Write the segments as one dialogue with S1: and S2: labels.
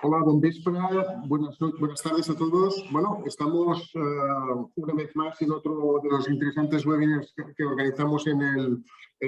S1: Hola, bon vespre, buenas tardes a todos. Bueno, estamos una vez más en otro de los interesantes webinars que organizamos en el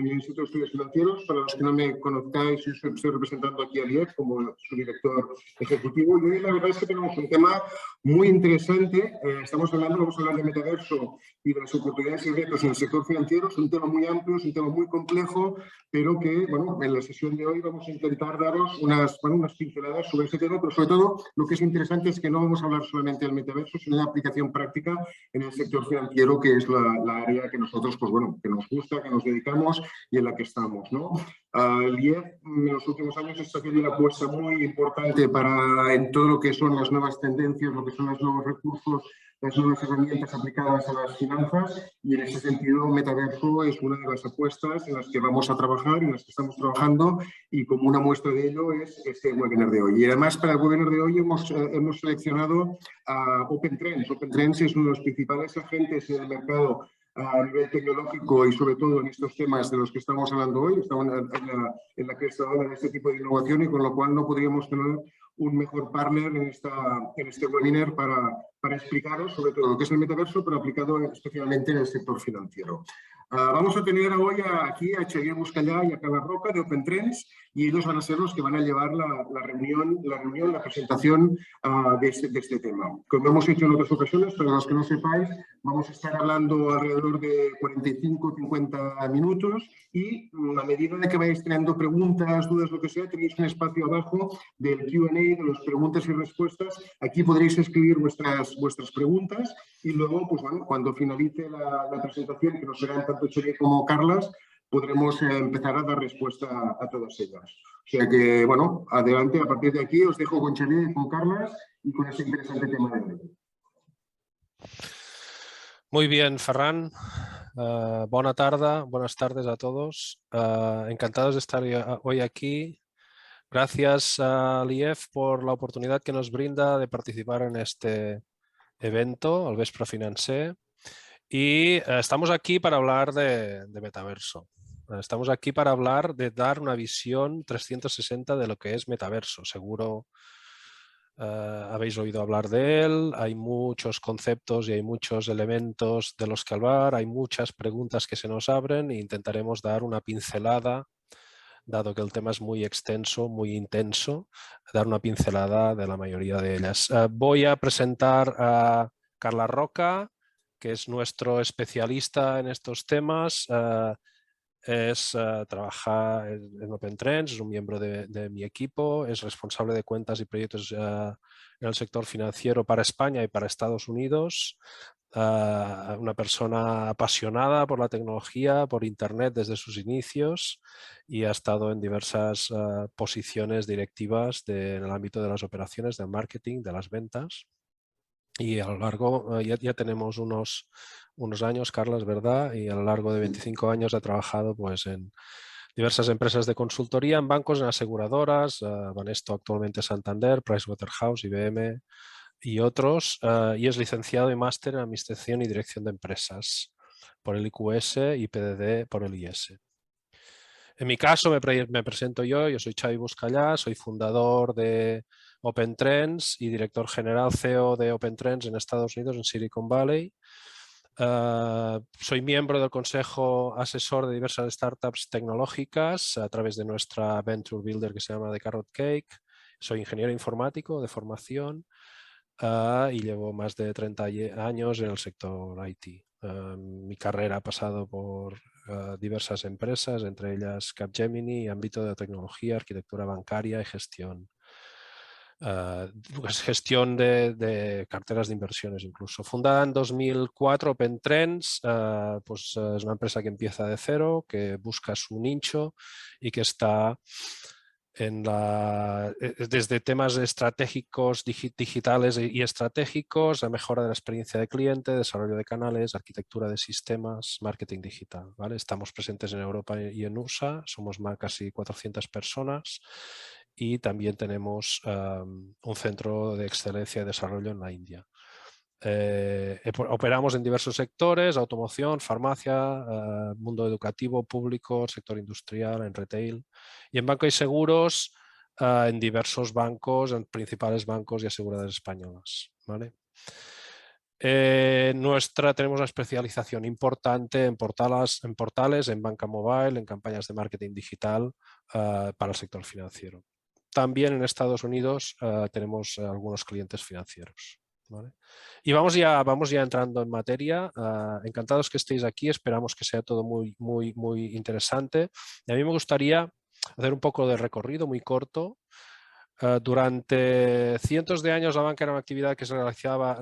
S1: Instituto de Estudios Financieros. Para los que no me conozcáis, yo estoy representando aquí a Lief como su director ejecutivo. Y hoy la verdad es que tenemos un tema muy interesante. Vamos a hablar de metaverso y de las oportunidades y retos en el sector financiero. Es un tema muy amplio, es un tema muy complejo, pero que, bueno, en la sesión de hoy vamos a intentar daros unas pinceladas sobre ese tema, pero sobre todo lo que es interesante es que no vamos a hablar solamente del metaverso, sino de aplicación práctica en el sector financiero, que es la área que nosotros, pues bueno, que nos gusta, que nos dedicamos y en la que estamos, ¿no? El IEF en los últimos años está haciendo una apuesta muy importante en todo lo que son las nuevas tendencias, lo que son los nuevos recursos, las nuevas herramientas aplicadas a las finanzas, y en ese sentido Metaverso es una de las apuestas en las que vamos a trabajar, en las que estamos trabajando, y como una muestra de ello es este webinar de hoy. Y además para el webinar de hoy hemos seleccionado a Open Trends. Open Trends es uno de los principales agentes en el mercado a nivel tecnológico y sobre todo en estos temas de los que estamos hablando hoy. Estamos en la cresta de este tipo de innovación, y con lo cual no podríamos tener un mejor partner en este webinar para explicaros sobre todo lo que es el metaverso, pero aplicado especialmente en el sector financiero. Vamos a tener hoy aquí a Xavier Buscallá y a Carla Roca de Open Trends, y ellos van a ser los que van a llevar la presentación de este tema. Como hemos hecho en otras ocasiones, para los que no sepáis, vamos a estar hablando alrededor de 45-50 minutos, y a medida de que vayáis teniendo preguntas, dudas, lo que sea, tenéis un espacio abajo del Q&A, de las preguntas y respuestas. Aquí podréis escribir vuestras preguntas, y luego, pues bueno, cuando finalice la presentación, que nos serán tanto Xavier como Carlas, podremos empezar a dar respuesta a todas ellas. O sea que, bueno, adelante, a partir de aquí os dejo con Xavier y con Carlas y con ese interesante tema de hoy.
S2: Muy bien, Ferran. Buenas tardes a todos. Encantados de estar hoy aquí. Gracias a l'IEF por la oportunidad que nos brinda de participar en este evento, el Vespre Financer. Y estamos aquí para hablar de metaverso. Estamos aquí para hablar de dar una visión 360 de lo que es metaverso. Seguro habéis oído hablar de él, hay muchos conceptos y hay muchos elementos de los que hablar, hay muchas preguntas que se nos abren, e intentaremos dar una pincelada, dado que el tema es muy extenso, muy intenso, dar una pincelada de la mayoría de ellas. Voy a presentar a Carla Roca, que es nuestro especialista en estos temas. Trabaja en Open Trends, es un miembro de mi equipo, es responsable de cuentas y proyectos en el sector financiero para España y para Estados Unidos. Una persona apasionada por la tecnología, por Internet desde sus inicios, y ha estado en diversas posiciones directivas en el ámbito de las operaciones, del marketing, de las ventas. Y a lo largo, ya tenemos unos años, Carla, ¿verdad? Y a lo largo de 25 años ha trabajado pues, en diversas empresas de consultoría, en bancos, en aseguradoras, Banesto actualmente Santander, Pricewaterhouse, IBM y otros, y es licenciado y máster en Administración y Dirección de Empresas por el IQS y PDD por el IS. En mi caso me presento yo soy Xavi Buscallá, soy fundador de Open Trends y director general CEO de Open Trends en Estados Unidos, en Silicon Valley. Soy miembro del consejo asesor de diversas startups tecnológicas a través de nuestra Venture Builder que se llama The Carrot Cake. Soy ingeniero informático de formación y llevo más de 30 años en el sector IT. Mi carrera ha pasado por diversas empresas, entre ellas Capgemini, ámbito de tecnología, arquitectura bancaria y gestión. Gestión de carteras de inversiones incluso. Fundada en 2004, Open Trends, es una empresa que empieza de cero, que busca su nicho y que está desde temas estratégicos, digitales y estratégicos, la mejora de la experiencia de cliente, desarrollo de canales, arquitectura de sistemas, marketing digital, ¿vale? Estamos presentes en Europa y en USA, somos más casi 400 personas, y también tenemos un centro de excelencia y desarrollo en la India. Operamos en diversos sectores: automoción, farmacia, mundo educativo, público, sector industrial, en retail, y en banco y seguros en diversos bancos, en principales bancos y aseguradoras españolas, ¿vale? Tenemos una especialización importante en portales, en banca mobile, en campañas de marketing digital para el sector financiero. También en Estados Unidos tenemos algunos clientes financieros, ¿vale? Y vamos ya entrando en materia. Encantados que estéis aquí, esperamos que sea todo muy interesante. Y a mí me gustaría hacer un poco de recorrido muy corto. Durante cientos de años la banca era una actividad que se realizaba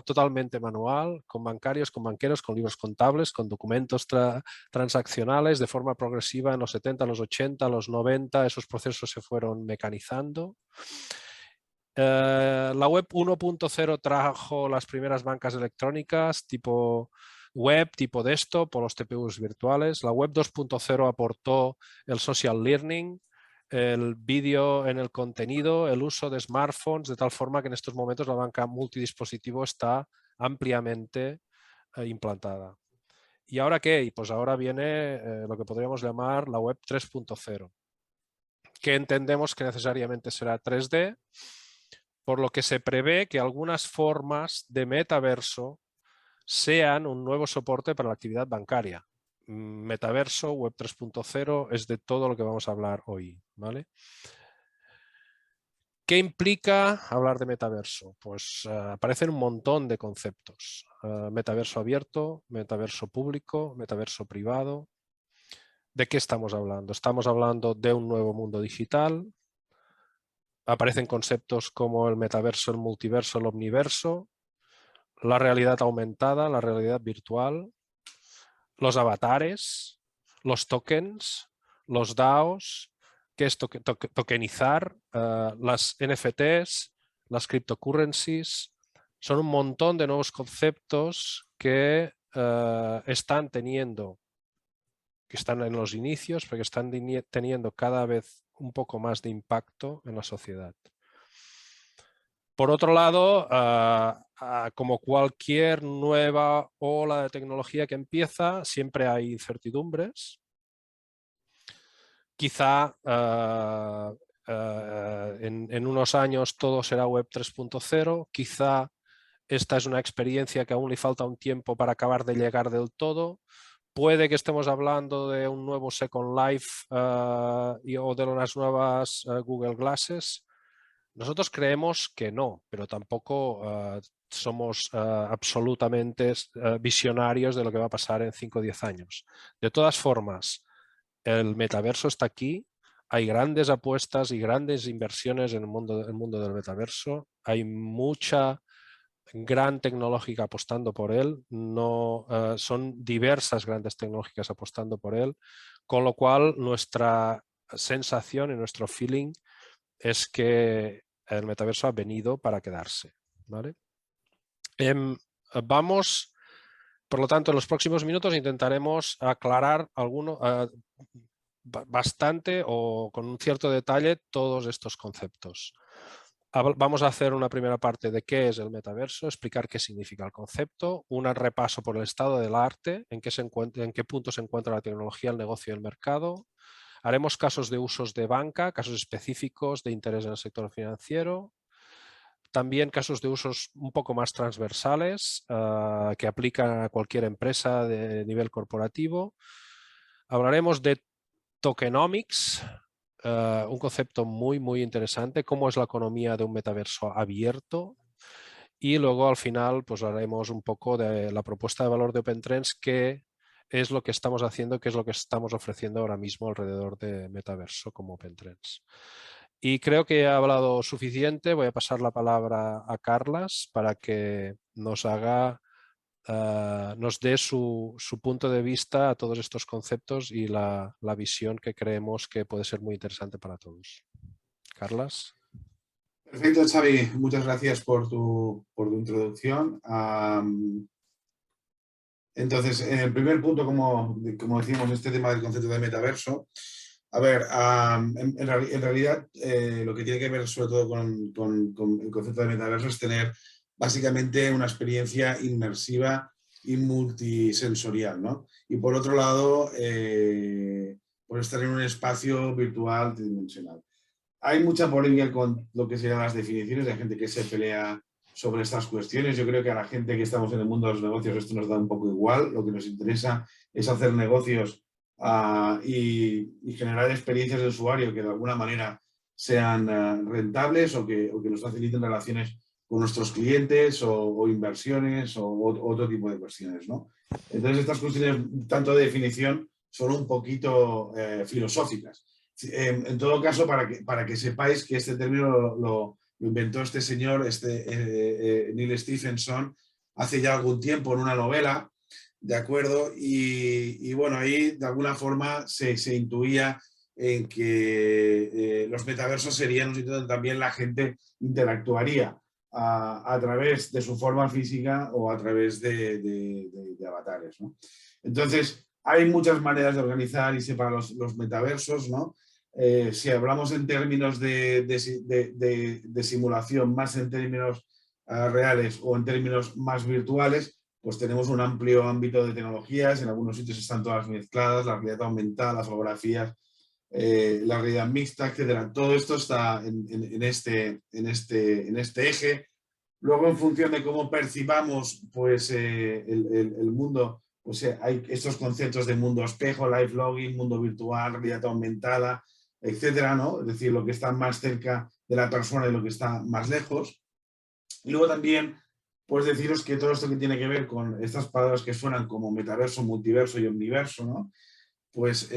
S2: totalmente manual, con bancarios, con banqueros, con libros contables, con documentos transaccionales, de forma progresiva en los 70, los 80, los 90, esos procesos se fueron mecanizando. La web 1.0 trajo las primeras bancas electrónicas tipo web, tipo desktop o los TPUs virtuales. La web 2.0 aportó el social learning, el vídeo en el contenido, el uso de smartphones, de tal forma que en estos momentos la banca multidispositivo está ampliamente implantada. ¿Y ahora qué? Pues ahora viene lo que podríamos llamar la web 3.0, que entendemos que necesariamente será 3D, por lo que se prevé que algunas formas de metaverso sean un nuevo soporte para la actividad bancaria. Metaverso, web 3.0 es de todo lo que vamos a hablar hoy, ¿vale? ¿Qué implica hablar de metaverso? Pues aparecen un montón de conceptos. Metaverso abierto, metaverso público, metaverso privado. ¿De qué estamos hablando? Estamos hablando de un nuevo mundo digital. Aparecen conceptos como el metaverso, el multiverso, el omniverso, la realidad aumentada, la realidad virtual, los avatares, los tokens, los DAOs, qué es tokenizar, las NFTs, las cryptocurrencies. Son un montón de nuevos conceptos que están en los inicios, pero que están teniendo cada vez un poco más de impacto en la sociedad. Por otro lado, como cualquier nueva ola de tecnología que empieza, siempre hay incertidumbres. Quizá en unos años todo será web 3.0, quizá esta es una experiencia que aún le falta un tiempo para acabar de llegar del todo. Puede que estemos hablando de un nuevo Second Life o de unas nuevas Google Glasses. Nosotros creemos que no, pero tampoco somos absolutamente visionarios de lo que va a pasar en 5 o 10 años. De todas formas, el metaverso está aquí, hay grandes apuestas y grandes inversiones en el mundo del metaverso, hay mucha gran tecnológica apostando por él, son diversas grandes tecnológicas apostando por él, con lo cual nuestra sensación y nuestro feeling es que el metaverso ha venido para quedarse, ¿vale? Vamos, por lo tanto, en los próximos minutos intentaremos aclarar bastante o con un cierto detalle todos estos conceptos. Vamos a hacer una primera parte de qué es el metaverso, explicar qué significa el concepto, un repaso por el estado del arte, en qué punto se encuentra la tecnología, el negocio y el mercado. Haremos casos de usos de banca, casos específicos de interés en el sector financiero. También casos de usos un poco más transversales que aplican a cualquier empresa de nivel corporativo. Hablaremos de tokenomics, un concepto muy interesante, cómo es la economía de un metaverso abierto. Y luego al final pues haremos un poco de la propuesta de valor de OpenTrends, que es lo que estamos haciendo, que es lo que estamos ofreciendo ahora mismo alrededor de metaverso como OpenTrends. Y creo que he hablado suficiente. Voy a pasar la palabra a Carlas para que nos dé su punto de vista a todos estos conceptos y la visión que creemos que puede ser muy interesante para todos. Carlas.
S3: Perfecto, Xavi. Muchas gracias por tu introducción. Entonces, en el primer punto, como decimos, este tema del concepto de metaverso, a ver, en realidad lo que tiene que ver sobre todo con el concepto de metaverso es tener básicamente una experiencia inmersiva y multisensorial, ¿no? Y por otro lado, pues estar en un espacio virtual tridimensional. hay mucha polémica con lo que serían las definiciones, hay gente que se pelea sobre estas cuestiones. Yo creo que a la gente que estamos en el mundo de los negocios esto nos da un poco igual. Lo que nos interesa es hacer negocios y generar experiencias de usuario que de alguna manera sean rentables o que nos faciliten relaciones con nuestros clientes o inversiones o otro tipo de cuestiones, ¿no? Entonces estas cuestiones, tanto de definición, son un poquito filosóficas. En todo caso, para que sepáis que este término lo inventó este señor, Neil Stephenson, hace ya algún tiempo en una novela, ¿de acuerdo? Y bueno, ahí de alguna forma se intuía en que los metaversos serían un sitio donde también la gente interactuaría a través de su forma física o a través de avatares, ¿no? Entonces, hay muchas maneras de organizar y separar los metaversos, ¿no? Si hablamos en términos de simulación, más en términos reales o en términos más virtuales, pues tenemos un amplio ámbito de tecnologías. En algunos sitios están todas mezcladas, la realidad aumentada, las holografías, la realidad mixta, etcétera. Todo esto está en este eje. Luego, en función de cómo percibamos pues, el mundo, pues, hay estos conceptos de mundo espejo, live logging, mundo virtual, realidad aumentada, etcétera, ¿no? Es decir, lo que está más cerca de la persona y lo que está más lejos. Y luego también, pues deciros que todo esto que tiene que ver con estas palabras que suenan como metaverso, multiverso y omniverso, ¿no? Pues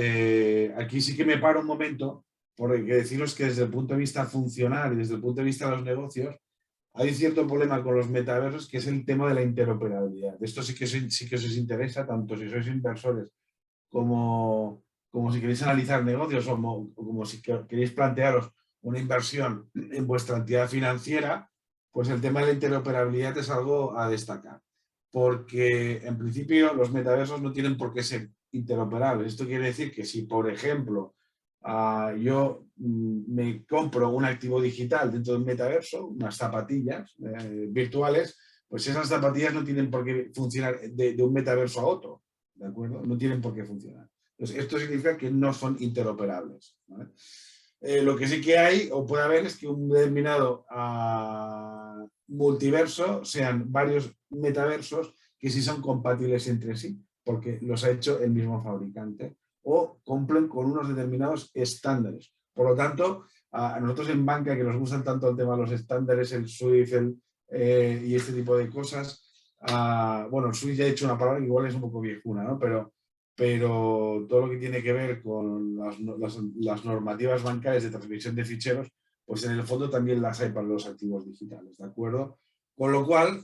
S3: aquí sí que me paro un momento, porque deciros que desde el punto de vista funcional y desde el punto de vista de los negocios, hay cierto problema con los metaversos, que es el tema de la interoperabilidad. Esto sí que os interesa, tanto si sois inversores como si queréis analizar negocios o como si queréis plantearos una inversión en vuestra entidad financiera, pues el tema de la interoperabilidad es algo a destacar. Porque en principio los metaversos no tienen por qué ser interoperables. Esto quiere decir que si, por ejemplo, yo me compro un activo digital dentro del metaverso, unas zapatillas virtuales, pues esas zapatillas no tienen por qué funcionar de un metaverso a otro, ¿de acuerdo? No tienen por qué funcionar. Entonces, esto significa que no son interoperables, ¿vale? Lo que sí que hay o puede haber es que un determinado multiverso sean varios metaversos que sí son compatibles entre sí, porque los ha hecho el mismo fabricante o cumplen con unos determinados estándares. Por lo tanto, a nosotros en banca, que nos gustan tanto el tema de los estándares, el SWIFT y este tipo de cosas, bueno, el SWIFT ya he dicho una palabra que igual es un poco viejuna, ¿no? Pero todo lo que tiene que ver con las normativas bancarias de transmisión de ficheros, pues en el fondo también las hay para los activos digitales, ¿de acuerdo? Con lo cual,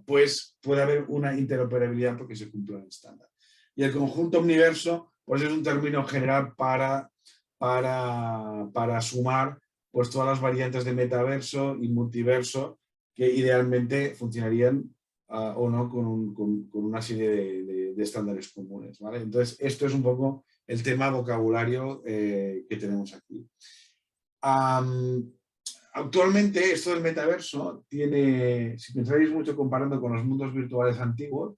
S3: pues puede haber una interoperabilidad porque se cumple el estándar. Y el conjunto omniverso, pues es un término general para sumar pues todas las variantes de metaverso y multiverso que idealmente funcionarían o no con una serie de estándares comunes, ¿vale? Entonces, esto es un poco el tema vocabulario que tenemos aquí. Actualmente, esto del metaverso tiene, si pensáis mucho comparando con los mundos virtuales antiguos,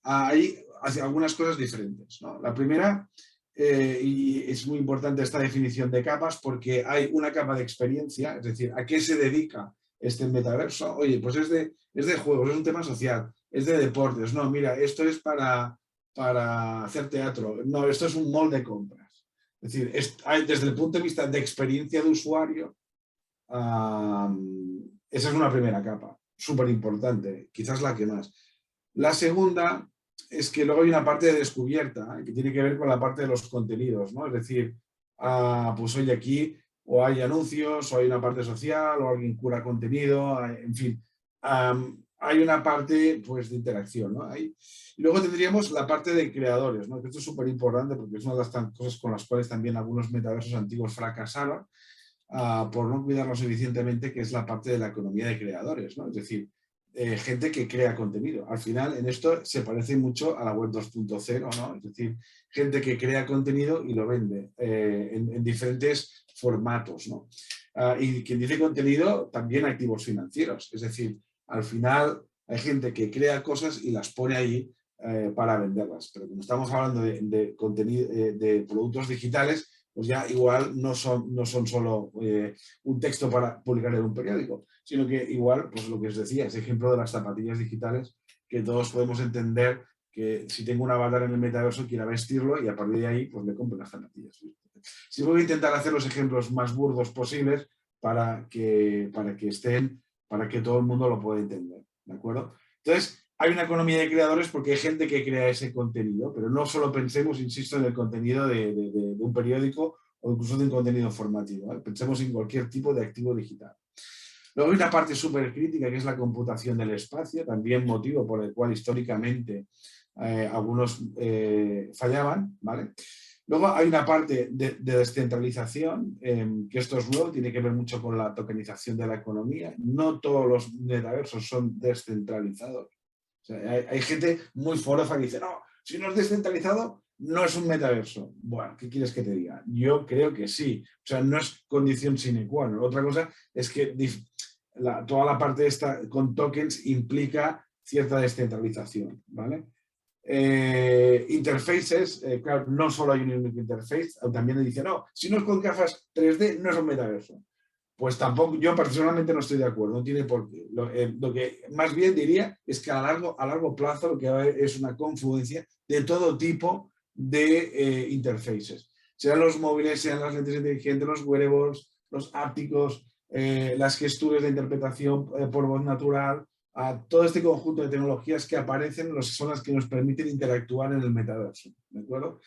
S3: hay algunas cosas diferentes, ¿no? La primera, y es muy importante esta definición de capas, porque hay una capa de experiencia, es decir, ¿a qué se dedica este metaverso? Oye, pues es de juegos, es un tema social, es de deportes. No, mira, esto es para hacer teatro. No, esto es un mall de compras. Es decir, desde el punto de vista de experiencia de usuario, esa es una primera capa, súper importante, quizás la que más. La segunda es que luego hay una parte de descubierta, que tiene que ver con la parte de los contenidos, ¿no? Es decir, pues oye, aquí o hay anuncios, o hay una parte social, o alguien cura contenido, en fin. Hay una parte pues, de interacción, ¿no? Y luego tendríamos la parte de creadores, ¿no? Que esto es súper importante porque es una de las cosas con las cuales también algunos metaversos antiguos fracasaron, por no cuidarlo suficientemente, que es la parte de la economía de creadores, ¿no? Es decir, gente que crea contenido. Al final, en esto se parece mucho a la web 2.0, ¿no? Es decir, gente que crea contenido y lo vende en diferentes formatos, ¿no? Y quien dice contenido, también activos financieros. Es decir, al final hay gente que crea cosas y las pone ahí para venderlas. Pero como estamos hablando de contenido, de productos digitales, pues ya igual no son solo un texto para publicar en un periódico, sino que igual, pues lo que os decía, ese ejemplo de las zapatillas digitales, que todos podemos entender que si tengo un avatar en el metaverso, quiera vestirlo y a partir de ahí, pues me compro las zapatillas. Sí, voy a intentar hacer los ejemplos más burdos posibles para que todo el mundo lo pueda entender, ¿de acuerdo? Entonces, hay una economía de creadores porque hay gente que crea ese contenido, pero no solo pensemos, insisto, en el contenido de un periódico o incluso de un contenido formativo, ¿vale? Pensemos en cualquier tipo de activo digital. Luego hay una parte súper crítica que es la computación del espacio, también motivo por el cual históricamente algunos fallaban, ¿vale? Luego hay una parte de descentralización, que esto es nuevo, tiene que ver mucho con la tokenización de la economía. No todos los metaversos son descentralizados. O sea, hay gente muy forofa que dice, no, si no es descentralizado, no es un metaverso. Bueno, ¿qué quieres que te diga? Yo creo que sí. O sea, no es condición sine qua non. Otra cosa es que toda la parte esta con tokens implica cierta descentralización, ¿vale? Interfaces, claro, no solo hay un único interface, también dicen, no, si no es con gafas 3D, no es un metaverso. Pues tampoco, yo personalmente no estoy de acuerdo, no tiene por qué. Lo que más bien diría es que a largo plazo lo que va a haber es una confluencia de todo tipo de interfaces. Sean los móviles, sean las lentes inteligentes, los wearables, los ápticos, las gesturas de interpretación por voz natural, a todo este conjunto de tecnologías que aparecen son las que nos permiten interactuar en el metaverso, ¿de acuerdo?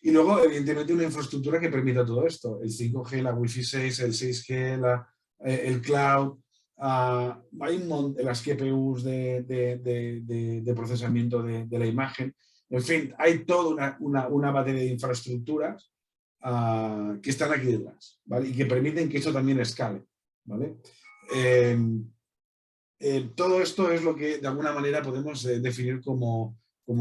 S3: Y luego, evidentemente, una infraestructura que permita todo esto, el 5G, la Wi-Fi 6, el 6G, el cloud, hay las GPUs de procesamiento de la imagen, en fin, hay toda una batería de infraestructuras que están aquí detrás, ¿vale? Y que permiten que eso también escale, ¿vale? Todo esto es lo que de alguna manera podemos definir como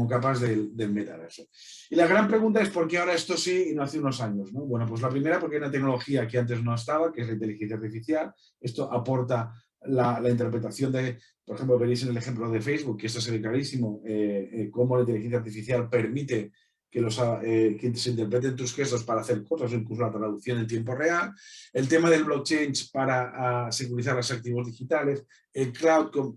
S3: capas del metaverso. Y la gran pregunta es ¿por qué ahora esto sí y no hace unos años, ¿no? Bueno, pues la primera porque hay una tecnología que antes no estaba, que es la inteligencia artificial. Esto aporta la interpretación por ejemplo, veréis en el ejemplo de Facebook, que esto se ve clarísimo, cómo la inteligencia artificial permite que se interpreten tus gestos para hacer cosas, incluso la traducción en tiempo real, el tema del blockchain para securizar los activos digitales, el cloud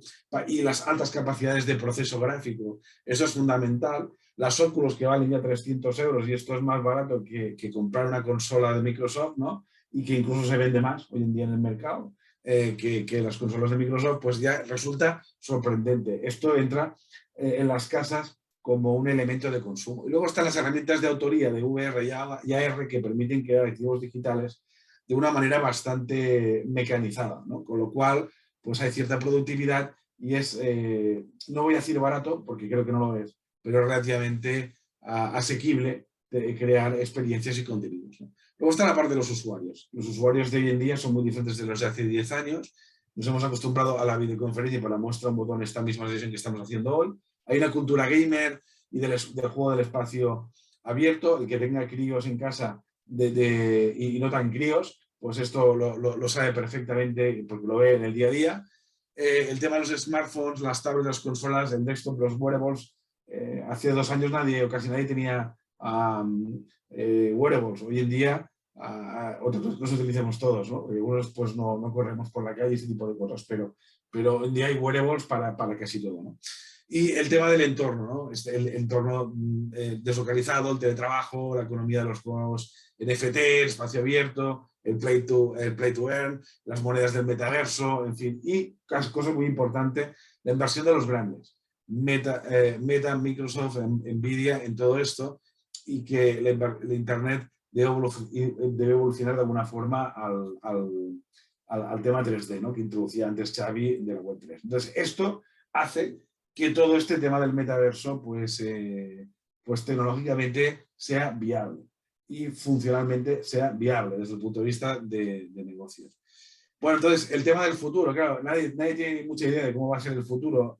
S3: y las altas capacidades de proceso gráfico, eso es fundamental. Las Oculus que valen ya 300 euros y esto es más barato que comprar una consola de Microsoft, ¿no? Y que incluso se vende más hoy en día en el mercado que las consolas de Microsoft, pues ya resulta sorprendente. Esto entra en las casas como un elemento de consumo. Y luego están las herramientas de autoría de VR y AR que permiten crear activos digitales de una manera bastante mecanizada, ¿no? Con lo cual, pues hay cierta productividad y es, no voy a decir barato, porque creo que no lo es, pero es relativamente asequible de crear experiencias y contenidos, ¿no? Luego está la parte de los usuarios. Los usuarios de hoy en día son muy diferentes de los de hace 10 años. Nos hemos acostumbrado a la videoconferencia para muestra un botón esta misma sesión que estamos haciendo hoy. Hay una cultura gamer y del juego del espacio abierto. El que tenga críos en casa y no tan críos, pues esto lo sabe perfectamente porque lo ve en el día a día. El tema de los smartphones, las tablets, las consolas, el desktop, los wearables. Hace 2 años casi nadie tenía wearables. Hoy en día otros los utilizamos todos, ¿no? Algunos pues no corremos por la calle y ese tipo de cosas, pero hoy en día hay wearables para casi todo, ¿no? Y el tema del entorno, ¿no? El entorno deslocalizado, el teletrabajo, la economía de los juegos NFT, el espacio abierto, el play to earn, las monedas del metaverso, en fin. Y cosa muy importante, la inversión de los grandes. Meta, Microsoft, Nvidia en todo esto y que la Internet debe evolucionar de alguna forma al tema 3D, ¿no? Que introducía antes Xavi de la web 3. Entonces, esto hace que todo este tema del metaverso, pues tecnológicamente sea viable y funcionalmente sea viable desde el punto de vista de negocios. Bueno, entonces, el tema del futuro, claro, nadie tiene mucha idea de cómo va a ser el futuro,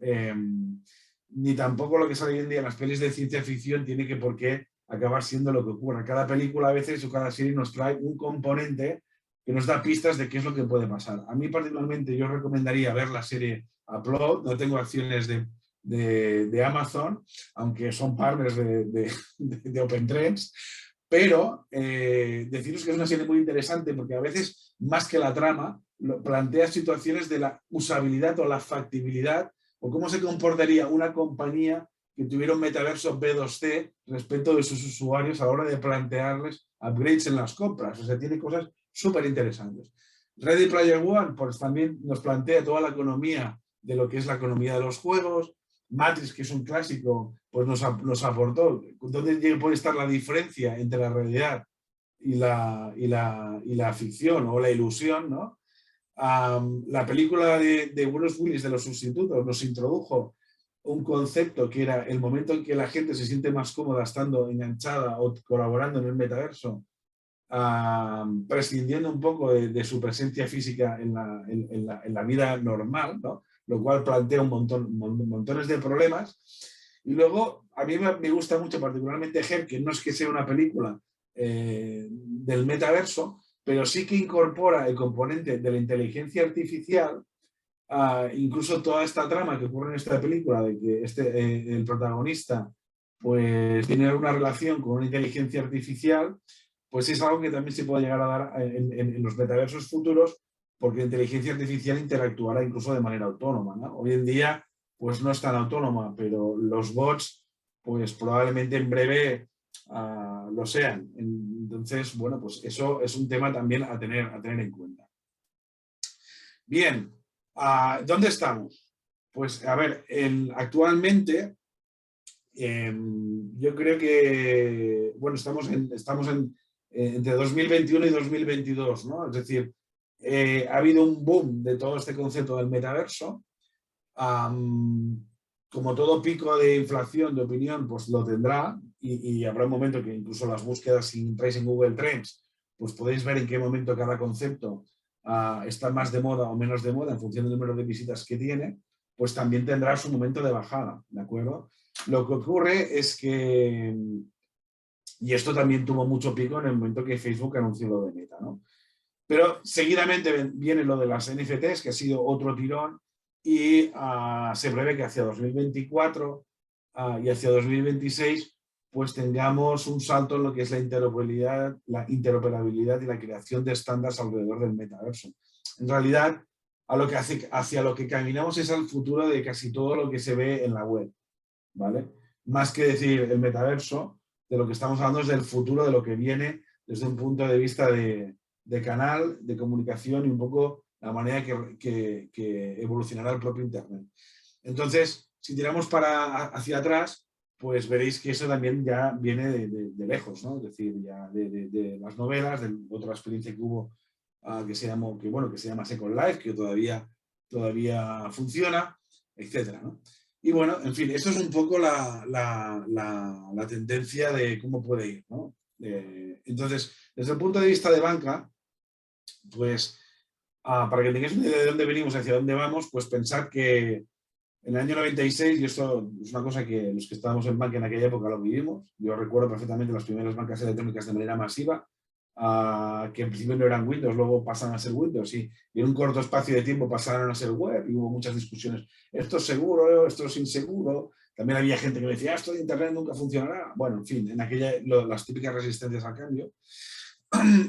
S3: ni tampoco lo que sale hoy en día en las pelis de ciencia ficción tiene que por qué acabar siendo lo que ocurra. Cada película a veces o cada serie nos trae un componente que nos da pistas de qué es lo que puede pasar. A mí particularmente yo recomendaría ver la serie Upload, no tengo acciones de Amazon, aunque son partners de Open Trends, Pero deciros que es una serie muy interesante porque a veces, más que la trama, plantea situaciones de la usabilidad o la factibilidad o cómo se comportaría una compañía que tuviera un metaverso B2C respecto de sus usuarios a la hora de plantearles upgrades en las compras. O sea, tiene cosas súper interesantes. Ready Player One, pues también nos plantea toda la economía de lo que es la economía de los juegos. Matrix, que es un clásico, pues nos aportó dónde puede estar la diferencia entre la realidad y la ficción o la ilusión, ¿no? La película de Bruce Willis de Los Sustitutos nos introdujo un concepto que era el momento en que la gente se siente más cómoda estando enganchada o colaborando en el metaverso, prescindiendo un poco de su presencia física en la vida normal, ¿no? Lo cual plantea montones de problemas. Y luego, a mí me gusta mucho particularmente Her, que no es que sea una película del metaverso, pero sí que incorpora el componente de la inteligencia artificial, incluso toda esta trama que ocurre en esta película, de que el protagonista pues tiene una relación con una inteligencia artificial, pues es algo que también se puede llegar a dar en los metaversos futuros, porque la inteligencia artificial interactuará incluso de manera autónoma, ¿no? Hoy en día pues no es tan autónoma, pero los bots pues probablemente en breve lo sean. Entonces, bueno, pues eso es un tema también a tener en cuenta. Bien, ¿dónde estamos? Pues a ver, actualmente yo creo que, bueno, estamos entre 2021 y 2022, ¿no? Es decir, ha habido un boom de todo este concepto del metaverso. Como todo pico de inflación de opinión, pues lo tendrá y habrá un momento que incluso las búsquedas, si entráis en Google Trends, pues podéis ver en qué momento cada concepto está más de moda o menos de moda en función del número de visitas que tiene, pues también tendrá su momento de bajada, ¿de acuerdo? Lo que ocurre es que, y esto también tuvo mucho pico en el momento que Facebook anunció lo de Meta, ¿no? Pero seguidamente viene lo de las NFTs, que ha sido otro tirón, y se prevé que hacia 2024 y hacia 2026 pues tengamos un salto en lo que es la interoperabilidad y la creación de estándares alrededor del metaverso. En realidad, hacia lo que caminamos es al futuro de casi todo lo que se ve en la web, ¿vale? Más que decir el metaverso, de lo que estamos hablando es del futuro, de lo que viene desde un punto de vista de canal, de comunicación y un poco la manera que evolucionará el propio Internet. Entonces, si tiramos hacia atrás, pues veréis que eso también ya viene de lejos, ¿no? Es decir, ya de las novelas, de otra experiencia que hubo que se llama Second Life, que todavía funciona, etcétera, ¿no? Y bueno, en fin, eso es un poco la tendencia de cómo puede ir, ¿no? Entonces, desde el punto de vista de banca, pues para que tengáis una idea de dónde venimos, hacia dónde vamos, pues pensad que en el año 96, y esto es una cosa que los que estábamos en banca en aquella época lo vivimos, yo recuerdo perfectamente las primeras bancas electrónicas de manera masiva, que en principio no eran Windows, luego pasan a ser Windows y en un corto espacio de tiempo pasaron a ser web y hubo muchas discusiones. Esto es seguro, esto es inseguro. También había gente que me decía, esto de Internet nunca funcionará. Bueno, en fin, en aquella las típicas resistencias al cambio.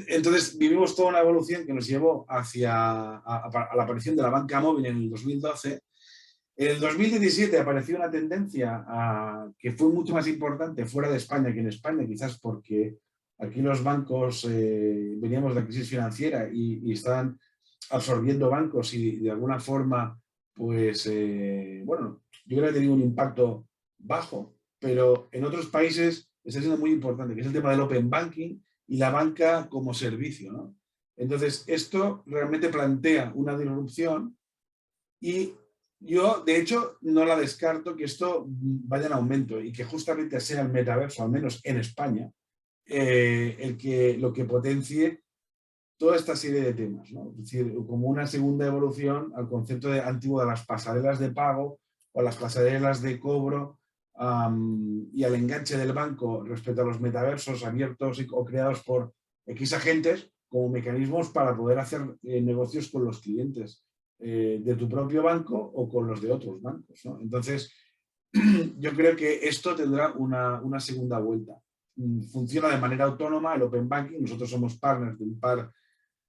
S3: Entonces vivimos toda una evolución que nos llevó hacia la aparición de la banca móvil en el 2012. En el 2017 apareció una tendencia que fue mucho más importante fuera de España que en España, quizás porque aquí los bancos veníamos de la crisis financiera y estaban absorbiendo bancos y de alguna forma, pues, bueno, yo creo que ha tenido un impacto bajo, pero en otros países está siendo muy importante, que es el tema del open banking y la banca como servicio, ¿no? Entonces, esto realmente plantea una disrupción y yo, de hecho, no la descarto que esto vaya en aumento y que justamente sea el metaverso, al menos en España, lo que potencie toda esta serie de temas, ¿no? Es decir, como una segunda evolución al concepto antiguo de las pasarelas de pago o las pasarelas de cobro y al enganche del banco respecto a los metaversos abiertos o creados por X agentes como mecanismos para poder hacer negocios con los clientes de tu propio banco o con los de otros bancos, ¿no? Entonces, yo creo que esto tendrá una segunda vuelta. funciona de manera autónoma, el Open Banking. Nosotros somos partners de un par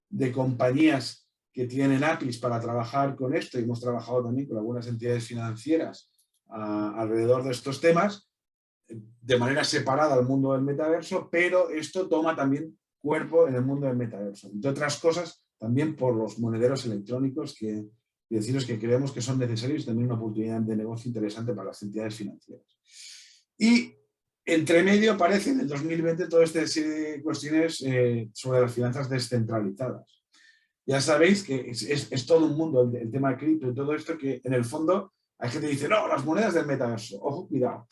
S3: de compañías que tienen APIs para trabajar con esto y hemos trabajado también con algunas entidades financieras alrededor de estos temas de manera separada al mundo del metaverso, pero esto toma también cuerpo en el mundo del metaverso. Entre otras cosas, también por los monederos electrónicos que deciros que creemos que son necesarios y también una oportunidad de negocio interesante para las entidades financieras. Y entre medio aparece en el 2020 toda esta serie de cuestiones sobre las finanzas descentralizadas. Ya sabéis que es todo un mundo el tema de cripto y todo esto, que en el fondo hay gente que dice, no, las monedas del metaverso. Ojo, cuidado.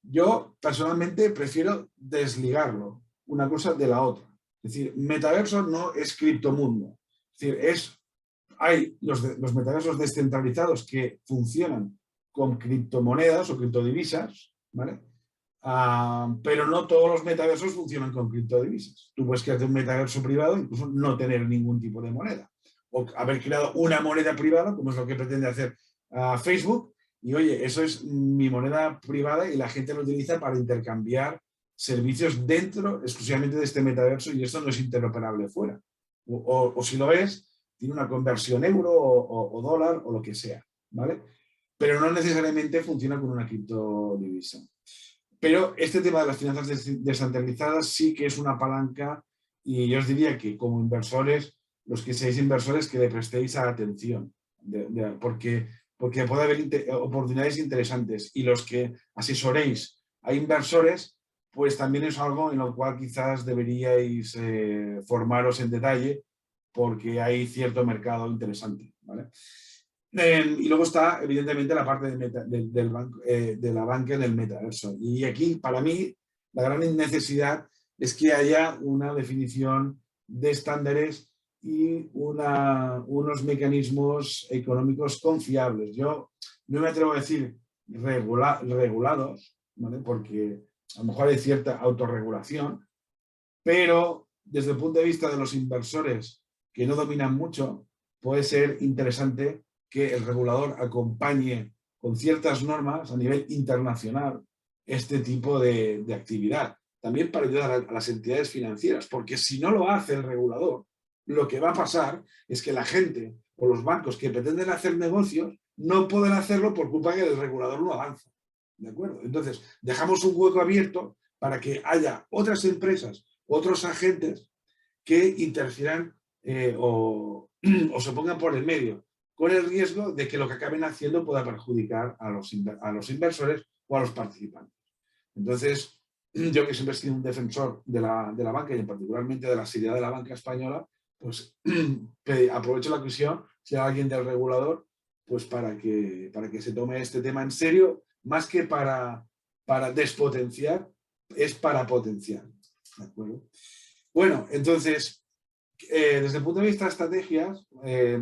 S3: Yo personalmente prefiero desligarlo una cosa de la otra. Es decir, metaverso no es criptomundo. Es decir, hay los metaversos descentralizados que funcionan con criptomonedas o criptodivisas, ¿vale? Pero no todos los metaversos funcionan con criptodivisas. Tú puedes crear un metaverso privado, incluso no tener ningún tipo de moneda. O haber creado una moneda privada, como es lo que pretende hacer Facebook, y oye, eso es mi moneda privada y la gente lo utiliza para intercambiar servicios dentro exclusivamente de este metaverso, y eso no es interoperable fuera. O si lo es, tiene una conversión euro o dólar o lo que sea, ¿vale? Pero no necesariamente funciona con una criptodivisa. Pero este tema de las finanzas descentralizadas sí que es una palanca, y yo os diría que como inversores, los que seáis inversores, que le prestéis atención, porque puede haber oportunidades interesantes, y los que asesoréis a inversores, pues también es algo en lo cual quizás deberíais formaros en detalle, porque hay cierto mercado interesante, ¿vale? Y luego está, evidentemente, la parte de la banca en el metaverso. Y aquí, para mí, la gran necesidad es que haya una definición de estándares y unos mecanismos económicos confiables. Yo no me atrevo a decir regulados, ¿vale? Porque a lo mejor hay cierta autorregulación, pero desde el punto de vista de los inversores que no dominan mucho, puede ser interesante que el regulador acompañe con ciertas normas a nivel internacional este tipo de actividad. También para ayudar a las entidades financieras, porque si no lo hace el regulador, lo que va a pasar es que la gente o los bancos que pretenden hacer negocios no pueden hacerlo por culpa de que el regulador no avanza. ¿De acuerdo? Entonces, dejamos un hueco abierto para que haya otras empresas, otros agentes que interfieran o se pongan por el medio, con el riesgo de que lo que acaben haciendo pueda perjudicar a los inversores o a los participantes. Entonces, yo que siempre he sido un defensor de la banca y particularmente de la seriedad de la banca española, pues aprovecho la ocasión, si hay alguien del regulador, pues para que se tome este tema en serio, más que para despotenciar, es para potenciar. ¿De acuerdo? Bueno, entonces, desde el punto de vista de estrategias,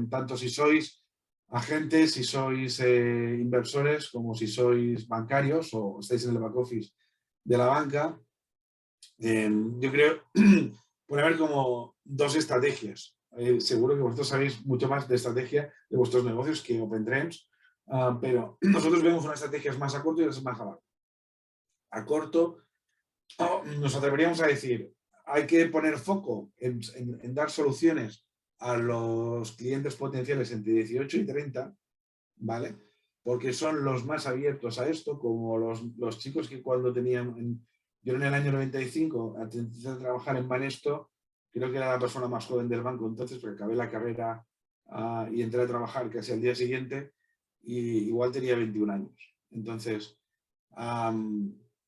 S3: tanto si sois agentes, si sois inversores, como si sois bancarios o estáis en el back office de la banca, yo creo puede haber como dos estrategias. Seguro que vosotros sabéis mucho más de estrategia de vuestros negocios que Open Trends, pero nosotros vemos unas estrategias más a corto y otras más a largo. A corto, nos atreveríamos a decir, hay que poner foco en dar soluciones a los clientes potenciales entre 18 y 30, ¿vale? Porque son los más abiertos a esto, como los chicos que cuando tenían... Yo en el año 95 empecé a trabajar en Banesto, creo que era la persona más joven del banco entonces, porque acabé la carrera y entré a trabajar casi al día siguiente, y igual tenía 21 años. Entonces,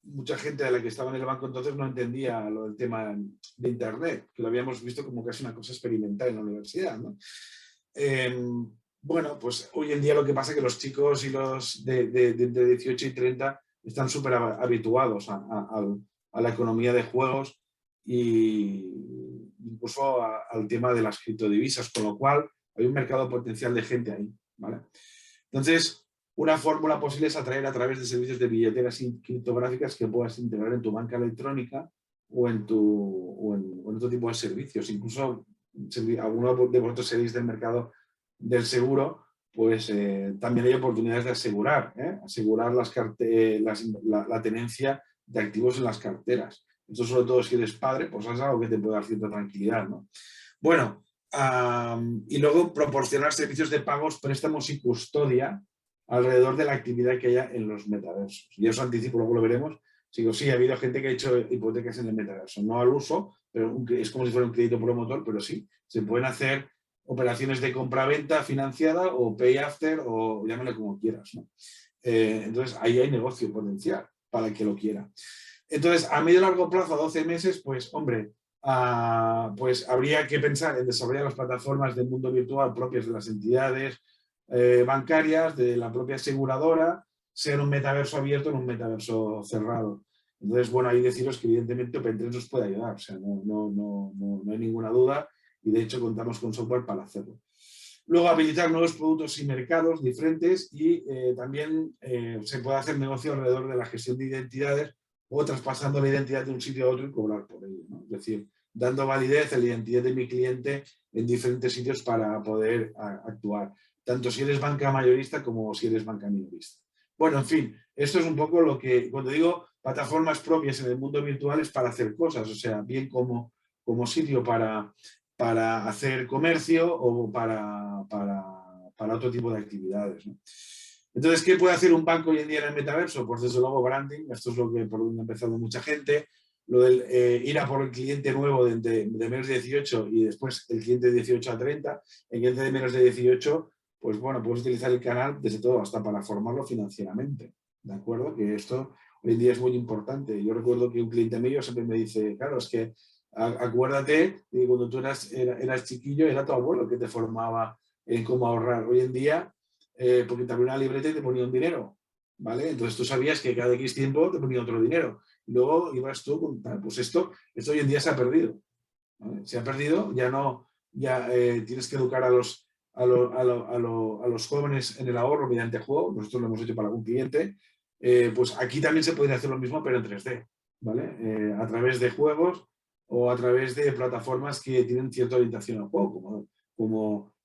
S3: mucha gente de la que estaba en el banco entonces no entendía lo del tema de Internet, que lo habíamos visto como casi una cosa experimental en la universidad, ¿no? Bueno, pues hoy en día lo que pasa es que los chicos y los de 18 y 30 están súper habituados a la economía de juegos e incluso al tema de las criptodivisas, con lo cual hay un mercado potencial de gente ahí, ¿vale? Entonces, una fórmula posible es atraer a través de servicios de billeteras criptográficas que puedas integrar en tu banca electrónica o en otro tipo de servicios. Incluso, algunos de vosotros seréis del mercado del seguro, pues también hay oportunidades de asegurar la tenencia de activos en las carteras. Esto sobre todo si eres padre, pues es algo que te puede dar cierta tranquilidad, ¿no? Bueno, y luego proporcionar servicios de pagos, préstamos y custodia alrededor de la actividad que haya en los metaversos. Y eso anticipo, luego lo veremos. Digo, sí, ha habido gente que ha hecho hipotecas en el metaverso, no al uso, pero es como si fuera un crédito promotor, pero sí, se pueden hacer operaciones de compra-venta financiada o pay after o llámalo como quieras, ¿no? Entonces, ahí hay negocio potencial para el que lo quiera. Entonces, a medio y largo plazo, a 12 meses, pues, hombre, pues habría que pensar en desarrollar las plataformas del mundo virtual propias de las entidades bancarias, de la propia aseguradora, sea en un metaverso abierto o en un metaverso cerrado. Entonces, bueno, ahí deciros que evidentemente OpenTrends nos puede ayudar, o sea, no hay ninguna duda y de hecho contamos con software para hacerlo. Luego habilitar nuevos productos y mercados diferentes y también se puede hacer negocio alrededor de la gestión de identidades o traspasando la identidad de un sitio a otro y cobrar por ello, ¿no? Es decir, dando validez a la identidad de mi cliente en diferentes sitios para poder actuar, tanto si eres banca mayorista como si eres banca minorista. Bueno, en fin, esto es un poco lo que, cuando digo plataformas propias en el mundo virtual es para hacer cosas, o sea, bien como sitio para hacer comercio o para otro tipo de actividades, ¿no? Entonces, ¿qué puede hacer un banco hoy en día en el metaverso? Pues desde luego branding, esto es lo que por donde ha empezado mucha gente, lo del ir a por el cliente nuevo de menos de 18 y después el cliente de 18 a 30, el cliente de menos de 18, pues bueno, puedes utilizar el canal desde todo, hasta para formarlo financieramente, ¿de acuerdo? Que esto hoy en día es muy importante. Yo recuerdo que un cliente mío siempre me dice, claro, es que acuérdate que cuando tú eras chiquillo era tu abuelo que te formaba en cómo ahorrar. Hoy en día, porque te abría una libreta y te ponía un dinero, ¿vale? Entonces tú sabías que cada X tiempo te ponía otro dinero. Y luego ibas tú con tal. Pues esto hoy en día se ha perdido, ¿vale? Se ha perdido, ya tienes que educar a los jóvenes en el ahorro mediante juego. Nosotros lo hemos hecho para algún cliente. Pues aquí también se podría hacer lo mismo, pero en 3D, ¿vale? A través de juegos o a través de plataformas que tienen cierta orientación al juego,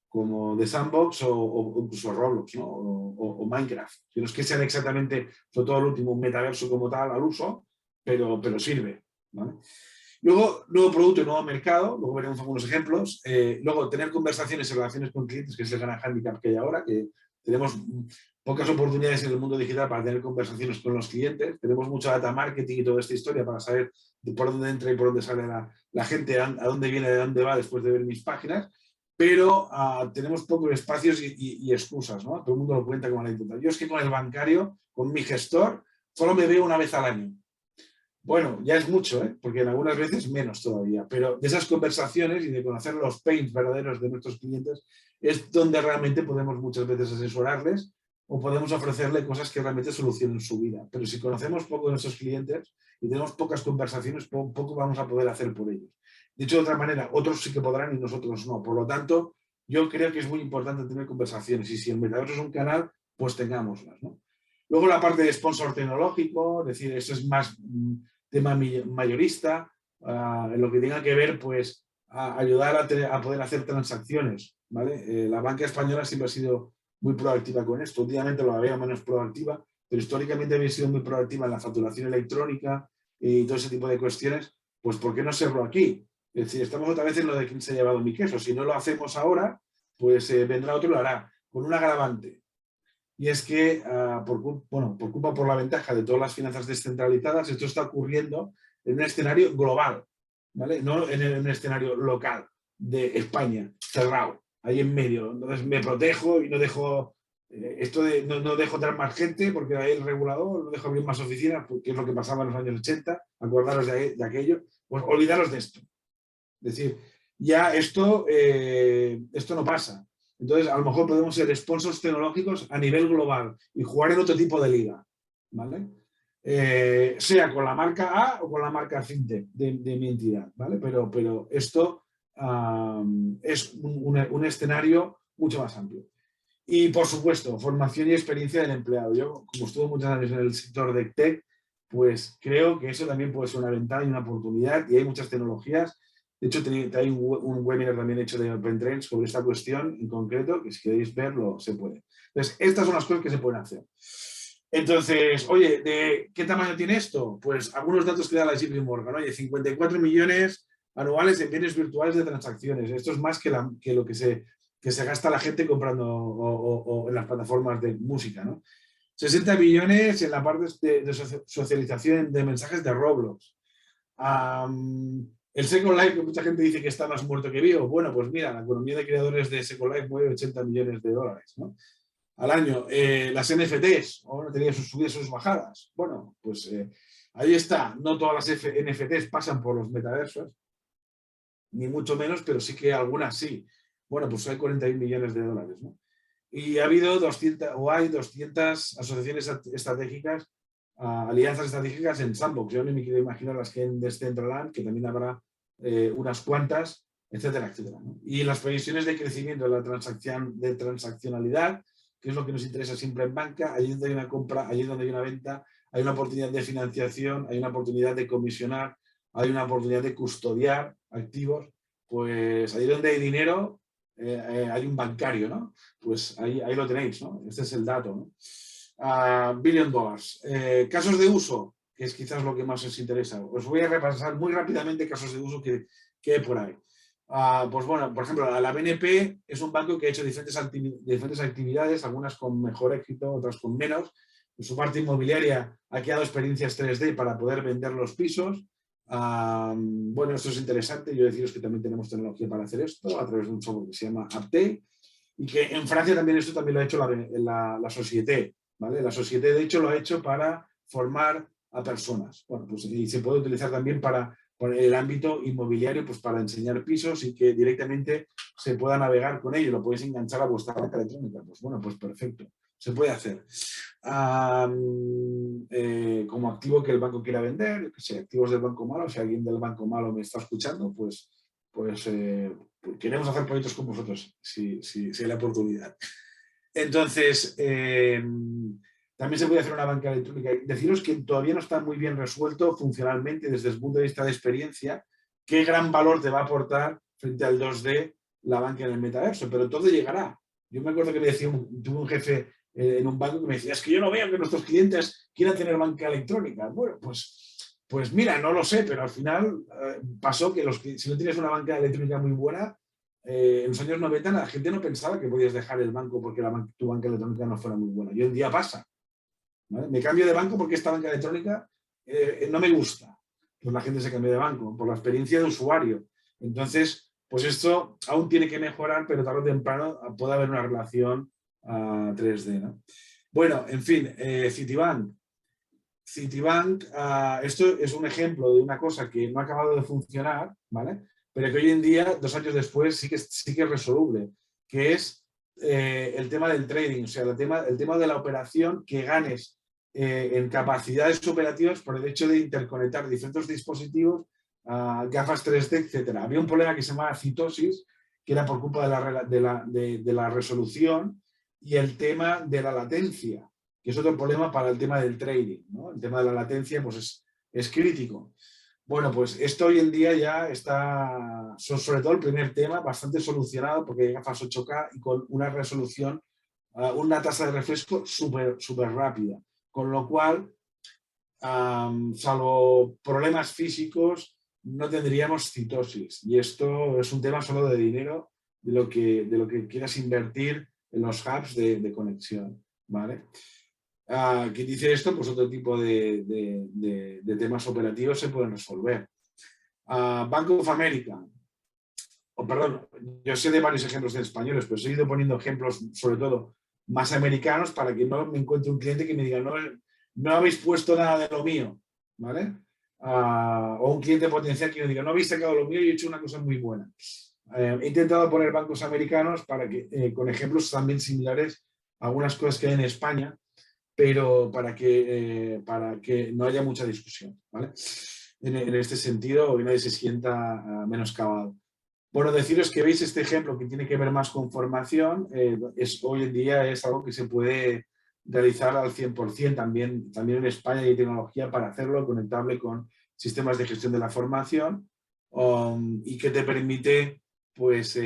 S3: como The Sandbox o incluso Roblox, ¿no? o Minecraft. Que no es que sean exactamente, sobre todo el último, un metaverso como tal al uso, pero sirve, ¿vale? Luego, nuevo producto y nuevo mercado, luego veremos algunos ejemplos. Luego, tener conversaciones y relaciones con clientes, que es el gran hándicap que hay ahora, que tenemos pocas oportunidades en el mundo digital para tener conversaciones con los clientes. Tenemos mucho data marketing y toda esta historia para saber por dónde entra y por dónde sale la gente, a dónde viene, de dónde va después de ver mis páginas, pero tenemos pocos espacios y excusas, ¿no? Todo el mundo lo cuenta como anécdota. Yo es que con el bancario, con mi gestor, solo me veo una vez al año. Bueno, ya es mucho, porque en algunas veces menos todavía, pero de esas conversaciones y de conocer los pains verdaderos de nuestros clientes es donde realmente podemos muchas veces asesorarles o podemos ofrecerle cosas que realmente solucionen su vida. Pero si conocemos poco de nuestros clientes y tenemos pocas conversaciones, poco vamos a poder hacer por ellos. Dicho de otra manera, otros sí que podrán y nosotros no. Por lo tanto, yo creo que es muy importante tener conversaciones y si el metaverso es un canal, pues tengámoslas, ¿no? Luego la parte de sponsor tecnológico, es decir, eso es más tema mayorista, en lo que tenga que ver, pues, a ayudar a poder hacer transacciones, ¿vale? La banca española siempre ha sido muy proactiva con esto. Últimamente lo veo menos proactiva, pero históricamente había sido muy proactiva en la facturación electrónica y todo ese tipo de cuestiones. Pues, ¿por qué no serlo aquí? Es decir, estamos otra vez en lo de quién se ha llevado mi queso. Si no lo hacemos ahora, pues vendrá otro y lo hará, con un agravante. Y es que, por la ventaja de todas las finanzas descentralizadas, esto está ocurriendo en un escenario global, ¿vale? No en un escenario local de España, cerrado, ahí en medio. Entonces me protejo y no dejo, no dejo entrar más gente porque hay el regulador, no dejo abrir más oficinas, porque es lo que pasaba en los años 80, acordaros de aquello, pues olvidaros de esto. Es decir, ya esto no pasa. Entonces, a lo mejor podemos ser sponsors tecnológicos a nivel global y jugar en otro tipo de liga, ¿vale? Sea con la marca A o con la marca FinTech de mi entidad, ¿vale? Pero esto es un escenario mucho más amplio. Y, por supuesto, formación y experiencia del empleado. Yo, como estuve muchos años en el sector de tech, pues creo que eso también puede ser una ventana y una oportunidad y hay muchas tecnologías. De hecho, hay un webinar también hecho de OpenTrends sobre esta cuestión en concreto, que si queréis verlo, se puede. Entonces, estas son las cosas que se pueden hacer. Entonces, oye, ¿de qué tamaño tiene esto? Pues algunos datos que da la JP Morgan. Oye, 54 millones anuales en bienes virtuales de transacciones. Esto es más que lo que se gasta la gente comprando o en las plataformas de música, ¿no? 60 millones en la parte de socialización de mensajes de Roblox. El Second Life, que mucha gente dice que está más muerto que vivo. Bueno, pues mira, la economía de creadores de Second Life mueve 80 millones de dólares, ¿no? Al año. Las NFTs, ahora tenían sus subidas y sus bajadas. Bueno, pues ahí está. No todas las NFTs pasan por los metaversos, ni mucho menos, pero sí que algunas sí. Bueno, pues hay 41 millones de dólares, ¿no? Y ha habido 200, o hay 200 asociaciones estratégicas, alianzas estratégicas en Sandbox. Yo no me quiero imaginar las que en Decentraland, que también habrá unas cuantas, etcétera, etcétera, ¿no? Y las previsiones de crecimiento de la transaccionalidad, que es lo que nos interesa siempre en banca, allí donde hay una compra, allí donde hay una venta, hay una oportunidad de financiación, hay una oportunidad de comisionar, hay una oportunidad de custodiar activos, pues allí donde hay dinero, hay un bancario, ¿no? Pues ahí lo tenéis, ¿no? Este es el dato, ¿no? $billion. Casos de uso, que es quizás lo que más os interesa. Os voy a repasar muy rápidamente casos de uso que hay por ahí. Pues bueno, por ejemplo, la BNP es un banco que ha hecho diferentes actividades, algunas con mejor éxito, otras con menos. En su parte inmobiliaria ha creado experiencias 3D para poder vender los pisos. Bueno, esto es interesante. Yo deciros que también tenemos tecnología para hacer esto a través de un software que se llama Aptay, y que en Francia también esto también lo ha hecho la Société, ¿vale? La Société, de hecho, lo ha hecho para formar a personas. Bueno, pues y se puede utilizar también para el ámbito inmobiliario, pues para enseñar pisos y que directamente se pueda navegar con ello. Lo podéis enganchar a vuestra banca electrónica. Pues bueno, pues perfecto. Se puede hacer. Como activo que el banco quiera vender, que sea activos del banco malo, si alguien del banco malo me está escuchando, pues queremos hacer proyectos con vosotros, si hay la oportunidad. Entonces, también se puede hacer una banca electrónica. Deciros que todavía no está muy bien resuelto funcionalmente desde el punto de vista de experiencia, qué gran valor te va a aportar frente al 2D la banca en el metaverso, pero todo llegará. Yo me acuerdo que me decía, tuve un jefe en un banco que me decía, es que yo no veo que nuestros clientes quieran tener banca electrónica. Bueno, pues mira, no lo sé, pero al final pasó que si no tienes una banca electrónica muy buena, en los años 90 la gente no pensaba que podías dejar el banco porque tu banca electrónica no fuera muy buena. Y hoy en día pasa, ¿vale? Me cambio de banco porque esta banca electrónica no me gusta. Pues la gente se cambia de banco por la experiencia de usuario. Entonces, pues esto aún tiene que mejorar, pero tarde o temprano puede haber una relación 3D, ¿no? Bueno, en fin, Citibank. Esto es un ejemplo de una cosa que no ha acabado de funcionar, ¿vale? Pero que hoy en día, 2 años después, sí que es resoluble, que es el tema del trading, o sea, el tema de la operación, que ganes en capacidades operativas por el hecho de interconectar diferentes dispositivos, gafas 3D, etcétera. Había un problema que se llamaba citosis, que era por culpa de la resolución y el tema de la latencia, que es otro problema para el tema del trading, ¿no? El tema de la latencia pues es crítico. Bueno, pues esto hoy en día ya está, sobre todo el primer tema, bastante solucionado porque hay gafas 8K y con una resolución, una tasa de refresco súper rápida. Con lo cual, salvo problemas físicos, no tendríamos citosis. Y esto es un tema solo de dinero, de lo que quieras invertir en los hubs de conexión, ¿vale? ¿Quién dice esto? Pues otro tipo de temas operativos se pueden resolver. Bank of America. Perdón, yo sé de varios ejemplos de españoles, pero he ido poniendo ejemplos, sobre todo, más americanos, para que no me encuentre un cliente que me diga, no habéis puesto nada de lo mío, ¿vale? O un cliente potencial que me diga, no habéis sacado lo mío y he hecho una cosa muy buena. He intentado poner bancos americanos para que, con ejemplos también similares a algunas cosas que hay en España, pero para que no haya mucha discusión, ¿vale? En este sentido, que nadie se sienta menoscabado. Bueno, deciros que veis este ejemplo que tiene que ver más con formación, hoy en día es algo que se puede realizar al 100%, también en España hay tecnología para hacerlo, conectable con sistemas de gestión de la formación, y que te permite pues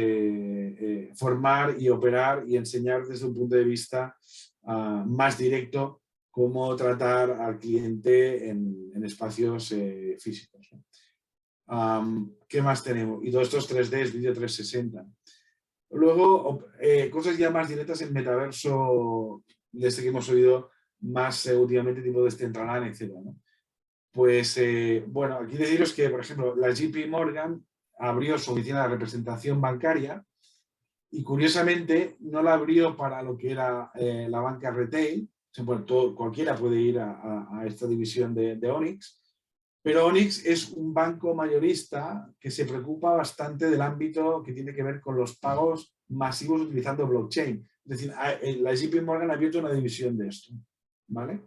S3: formar y operar y enseñar desde un punto de vista más directo cómo tratar al cliente en espacios físicos, ¿no? ¿Qué más tenemos? Y todos estos 3D, vídeo 360. Luego, cosas ya más directas en metaverso, de este que hemos oído más últimamente, tipo Decentraland, etc., ¿no? Pues, bueno, aquí deciros que, por ejemplo, la JP Morgan abrió su oficina de representación bancaria y, curiosamente, no la abrió para lo que era la banca retail. Bueno, cualquiera puede ir a esta división de Onyx, pero Onyx es un banco mayorista que se preocupa bastante del ámbito que tiene que ver con los pagos masivos utilizando blockchain. Es decir, la JP Morgan ha abierto una división de esto, ¿vale?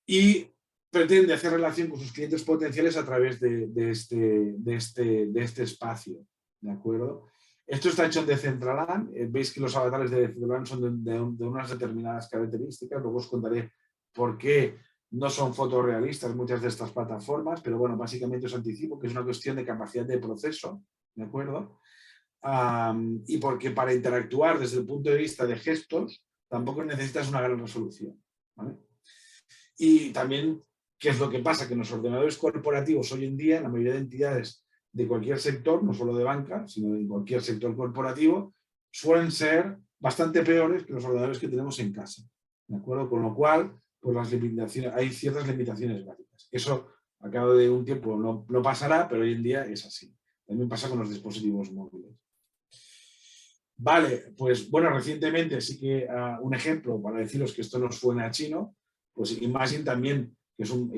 S3: Y pretende hacer relación con sus clientes potenciales a través de este espacio, ¿de acuerdo? Esto está hecho en Decentraland. Veis que los avatares de Decentraland son de unas determinadas características. Luego os contaré por qué no son fotorrealistas muchas de estas plataformas, pero bueno, básicamente os anticipo que es una cuestión de capacidad de proceso, ¿de acuerdo? Y porque para interactuar desde el punto de vista de gestos tampoco necesitas una gran resolución, ¿vale? Y también, ¿qué es lo que pasa? Que en los ordenadores corporativos hoy en día, la mayoría de entidades de cualquier sector, no solo de banca, sino de cualquier sector corporativo, suelen ser bastante peores que los ordenadores que tenemos en casa, ¿de acuerdo? Con lo cual, pues las limitaciones, hay ciertas limitaciones gráficas. Eso, a cabo de un tiempo, no pasará, pero hoy en día es así. También pasa con los dispositivos móviles. Vale, pues bueno, recientemente sí que un ejemplo para deciros que esto nos suena a chino, pues Imagine también,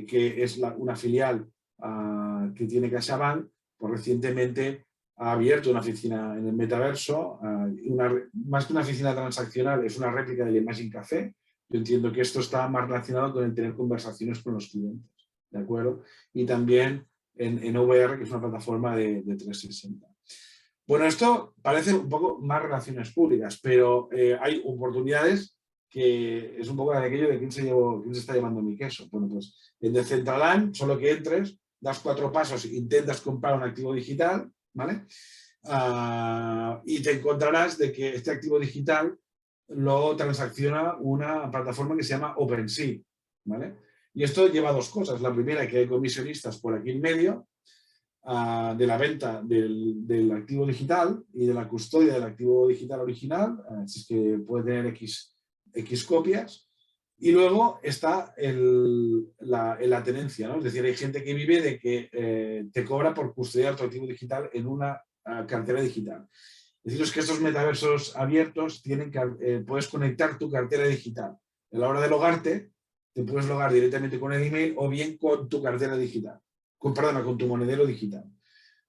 S3: que es una filial que tiene CaixaBank, pues recientemente ha abierto una oficina en el metaverso, más que una oficina transaccional, es una réplica del Imagine Café. Yo entiendo que esto está más relacionado con el tener conversaciones con los clientes, ¿de acuerdo? Y también en VR, que es una plataforma de 360. Bueno, esto parece un poco más relaciones públicas, pero hay oportunidades que es un poco de aquello de quién se está llevando mi queso. Bueno, pues en Decentraland, solo que entres, das 4 pasos, intentas comprar un activo digital, ¿vale? Y te encontrarás de que este activo digital lo transacciona una plataforma que se llama OpenSea, ¿vale? Y esto lleva 2 cosas. La primera, que hay comisionistas por aquí en medio, de la venta del activo digital y de la custodia del activo digital original, si es que puede tener X copias. Y luego está la tenencia, ¿no? Es decir, hay gente que vive de que te cobra por custodiar tu activo digital en una cartera digital. Deciros que estos metaversos abiertos puedes conectar tu cartera digital. A la hora de logarte, te puedes logar directamente con el email o bien con tu cartera digital. Con tu monedero digital.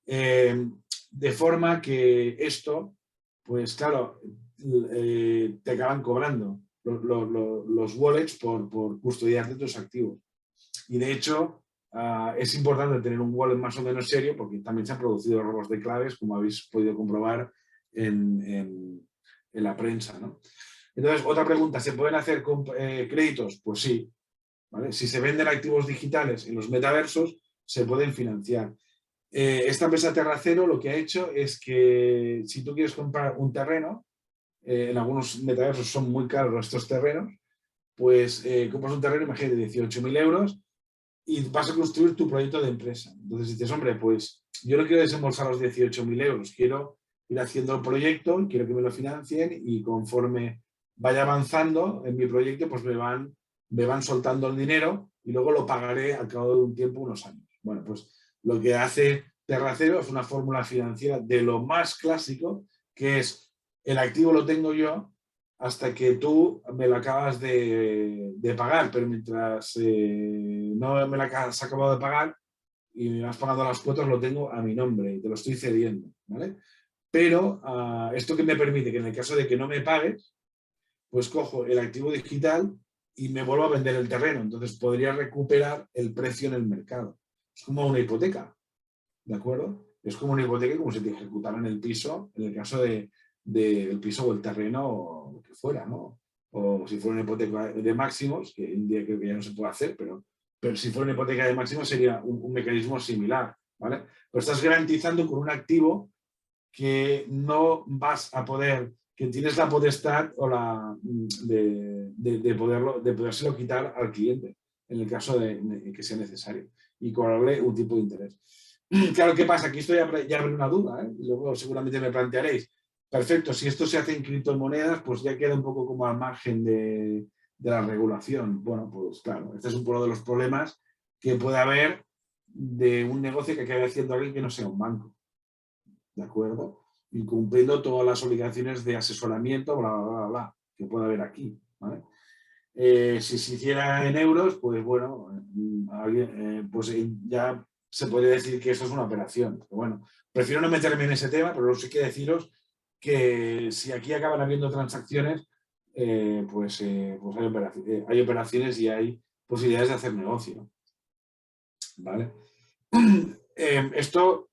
S3: De forma que esto, pues claro, te acaban cobrando los wallets por custodiar tus activos. Y de hecho, es importante tener un wallet más o menos serio porque también se han producido robos de claves, como habéis podido comprobar en la prensa, ¿no? Entonces, otra pregunta, ¿se pueden hacer créditos? Pues sí, ¿vale? Si se venden activos digitales en los metaversos, se pueden financiar. Esta empresa Terracero lo que ha hecho es que si tú quieres comprar un terreno, en algunos metaversos son muy caros estos terrenos, pues compras un terreno, imagínate, de 18.000 euros y vas a construir tu proyecto de empresa. Entonces dices, hombre, pues yo no quiero desembolsar los 18.000 euros, quiero ir haciendo el proyecto, quiero que me lo financien y conforme vaya avanzando en mi proyecto, pues me van soltando el dinero y luego lo pagaré al cabo de un tiempo, unos años. Bueno, pues lo que hace Terracero es una fórmula financiera de lo más clásico, que es el activo lo tengo yo hasta que tú me lo acabas de pagar, pero mientras no me lo has acabado de pagar y me vas pagando las cuotas, lo tengo a mi nombre y te lo estoy cediendo, ¿vale? Pero esto que me permite que en el caso de que no me pagues, pues cojo el activo digital y me vuelvo a vender el terreno. Entonces podría recuperar el precio en el mercado. Es como una hipoteca, ¿de acuerdo? Es como una hipoteca como si te ejecutaran el piso en el caso del piso o el terreno o lo que fuera, ¿no? O si fuera una hipoteca de máximos, que un día creo que ya no se puede hacer, pero si fuera una hipoteca de máximos sería un mecanismo similar, ¿vale? Pero estás garantizando con un activo que no vas a poder, que tienes la potestad o de podérselo quitar al cliente en el caso de que sea necesario y cobrarle un tipo de interés. Claro, ¿qué pasa? Aquí esto ya abre una duda, ¿eh? Y luego seguramente me plantearéis, perfecto, si esto se hace en criptomonedas, pues ya queda un poco como al margen de la regulación. Bueno, pues claro, este es uno de los problemas que puede haber de un negocio que acabe haciendo alguien que no sea un banco. ¿De acuerdo? Y cumpliendo todas las obligaciones de asesoramiento, bla, bla, bla, bla, que puede haber aquí. ¿Vale? Si se hiciera en euros, pues bueno, pues ya se podría decir que esto es una operación. Pero bueno, prefiero no meterme en ese tema, pero sí que deciros que si aquí acaban habiendo transacciones, pues hay operaciones y hay posibilidades de hacer negocio. ¿Vale? Esto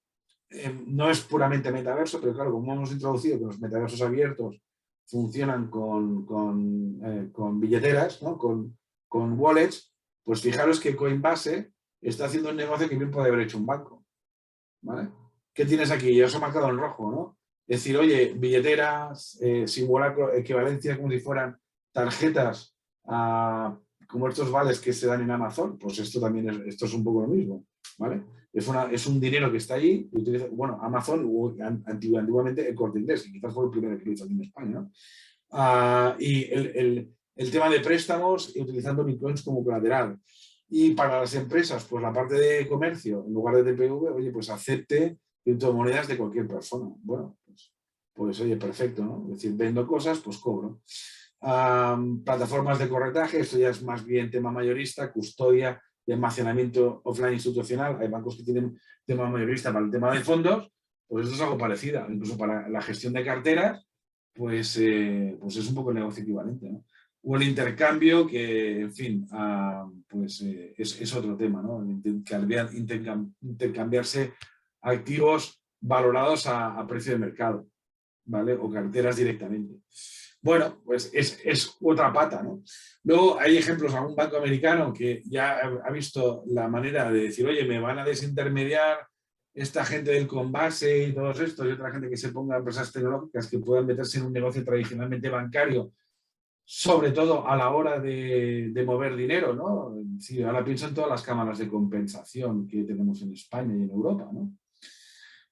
S3: no es puramente metaverso, pero claro, como hemos introducido que los metaversos abiertos funcionan con billeteras, ¿no? con wallets, pues fijaros que Coinbase está haciendo un negocio que bien puede haber hecho un banco. ¿Vale? ¿Qué tienes aquí? Ya os he marcado en rojo, ¿no? Es decir, oye, billeteras, simulacro, equivalencias como si fueran tarjetas como estos vales que se dan en Amazon, pues esto también esto es un poco lo mismo, ¿vale? Es un dinero que está ahí, y utiliza, bueno, Amazon antiguamente el Corte Inglés, que quizás fue el primero que lo hizo aquí en España, ¿no? Y el tema de préstamos utilizando bitcoins como colateral. Y para las empresas, pues la parte de comercio, en lugar de TPV, oye, pues acepte criptomonedas de cualquier persona. Bueno, pues oye, perfecto, ¿no? Es decir, vendo cosas, pues cobro. Plataformas de corretaje, esto ya es más bien tema mayorista, custodia y almacenamiento offline institucional. Hay bancos que tienen tema mayorista para el tema de fondos, pues esto es algo parecido. Incluso para la gestión de carteras, pues es un poco el negocio equivalente, ¿no? O el intercambio, que, en fin, pues es otro tema, ¿no? Intercambiarse activos valorados a precio de mercado, ¿vale? O carteras directamente. Bueno, pues es otra pata, ¿no? Luego hay ejemplos, algún banco americano que ya ha visto la manera de decir, oye, me van a desintermediar esta gente del Coinbase y todos estos, y otra gente que se ponga a empresas tecnológicas que puedan meterse en un negocio tradicionalmente bancario, sobre todo a la hora de mover dinero, ¿no? Sí, ahora pienso en todas las cámaras de compensación que tenemos en España y en Europa, ¿no?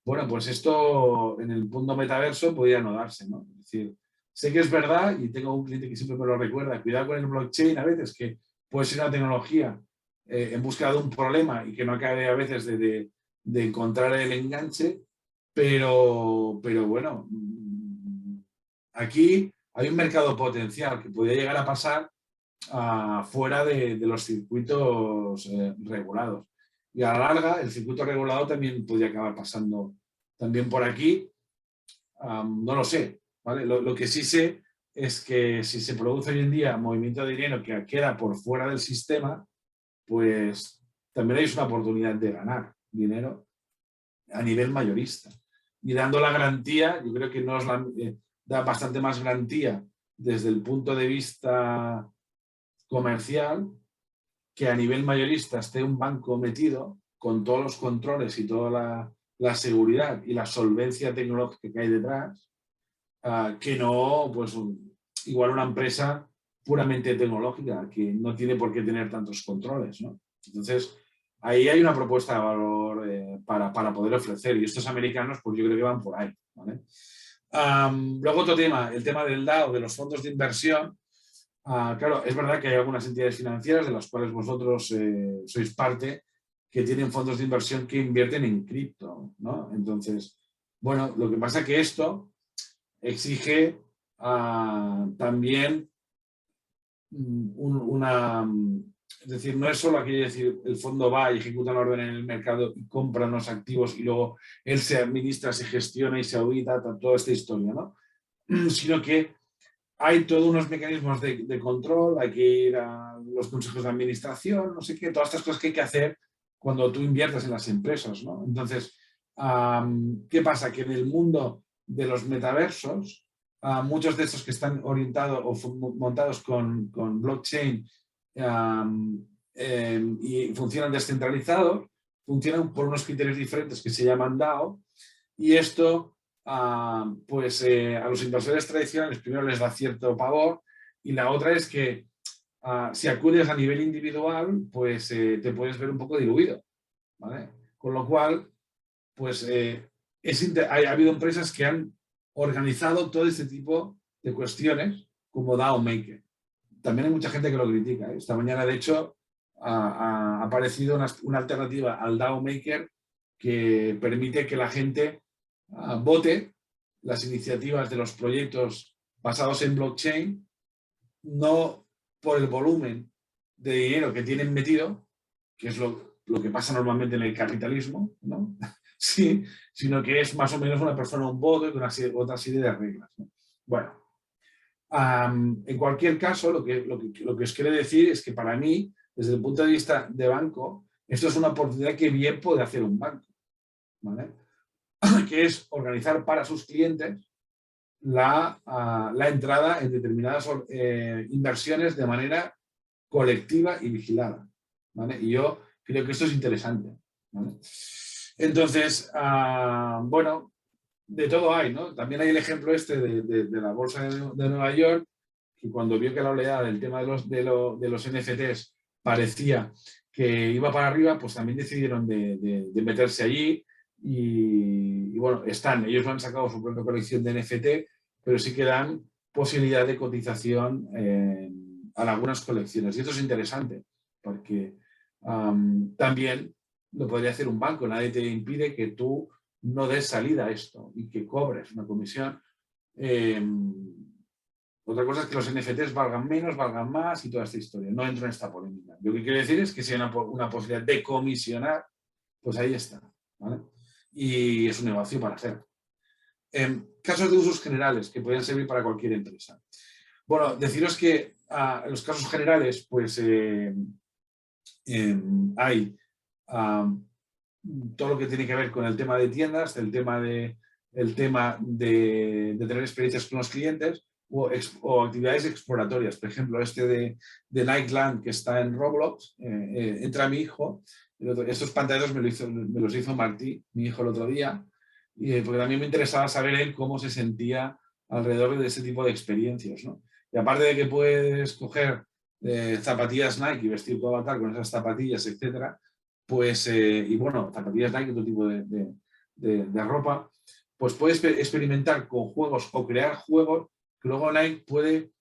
S3: Bueno, pues esto en el mundo metaverso podría no darse, ¿no? Es decir, sé que es verdad y tengo un cliente que siempre me lo recuerda, cuidado con el blockchain a veces, que puede ser una tecnología en busca de un problema y que no acabe a veces de encontrar el enganche, pero bueno, aquí hay un mercado potencial que podría llegar a pasar fuera de los circuitos regulados. Y a la larga, el circuito regulado también podría acabar pasando también por aquí. No lo sé, ¿vale? Lo que sí sé es que si se produce hoy en día movimiento de dinero que queda por fuera del sistema, pues también hay una oportunidad de ganar dinero a nivel mayorista. Y dando la garantía, yo creo que nos da bastante más garantía desde el punto de vista comercial, que a nivel mayorista esté un banco metido con todos los controles y toda la seguridad y la solvencia tecnológica que hay detrás, que no, pues igual una empresa puramente tecnológica que no tiene por qué tener tantos controles, ¿no? Entonces, ahí hay una propuesta de valor para poder ofrecer, y estos americanos pues yo creo que van por ahí, ¿vale? Luego otro tema, el tema del DAO, de los fondos de inversión. Claro, es verdad que hay algunas entidades financieras de las cuales vosotros sois parte que tienen fondos de inversión que invierten en cripto, ¿no? Entonces, bueno, lo que pasa es que esto exige también es decir, no es solo aquí decir el fondo va y ejecuta una orden en el mercado y compra unos activos y luego él se administra, se gestiona y se audita, toda esta historia, ¿no? Sino que hay todos unos mecanismos de control, hay que ir a los consejos de administración, no sé qué, todas estas cosas que hay que hacer cuando tú inviertes en las empresas, ¿no? Entonces, ¿qué pasa? Que en el mundo de los metaversos, muchos de estos que están orientados o montados con blockchain y funcionan descentralizados, funcionan por unos criterios diferentes que se llaman DAO, y esto pues a los inversores tradicionales primero les da cierto pavor, y la otra es que si acudes a nivel individual, pues te puedes ver un poco diluido, ¿vale? Con lo cual, pues ha habido empresas que han organizado todo este tipo de cuestiones como DAO Maker. También hay mucha gente que lo critica, ¿eh? Esta mañana, de hecho, ha aparecido una alternativa al DAO Maker que permite que la gente vote las iniciativas de los proyectos basados en blockchain, no por el volumen de dinero que tienen metido, que es lo que pasa normalmente en el capitalismo, ¿no? Sí, sino que es más o menos una persona un voto y con otra serie de reglas, ¿no? Bueno, en cualquier caso, lo que os quiero decir es que para mí, desde el punto de vista de banco, esto es una oportunidad que bien puede hacer un banco, ¿vale? Que es organizar para sus clientes la entrada en determinadas inversiones de manera colectiva y vigilada, ¿vale? Y yo creo que esto es interesante, ¿vale? Entonces, bueno, de todo hay, ¿no? También hay el ejemplo este de la bolsa de Nueva York, que cuando vio que la oleada del tema de los NFTs parecía que iba para arriba, pues también decidieron de meterse allí y bueno, ellos no han sacado su propia colección de NFT, pero sí que dan posibilidad de cotización a algunas colecciones. Y esto es interesante, porque también lo podría hacer un banco. Nadie te impide que tú no des salida a esto y que cobres una comisión. Otra cosa es que los NFTs valgan menos, valgan más y toda esta historia. No entro en esta polémica. Lo que quiero decir es que si hay una posibilidad de comisionar, pues ahí está, ¿vale? Y es un negocio para hacer. Casos de usos generales que pueden servir para cualquier empresa. Bueno, deciros que en los casos generales, pues hay todo lo que tiene que ver con el tema de tiendas, el tema de tener experiencias con los clientes o actividades exploratorias. Por ejemplo, de Nightland, que está en Roblox, entra mi hijo. Estos pantallazos me los hizo Martí, mi hijo, el otro día, porque también me interesaba saber él cómo se sentía alrededor de ese tipo de experiencias, ¿no? Y aparte de que puedes coger zapatillas Nike y vestir tu avatar con esas zapatillas, etcétera, pues, y bueno, zapatillas Nike, otro tipo de ropa, pues puedes experimentar con juegos o crear juegos que luego Nike puede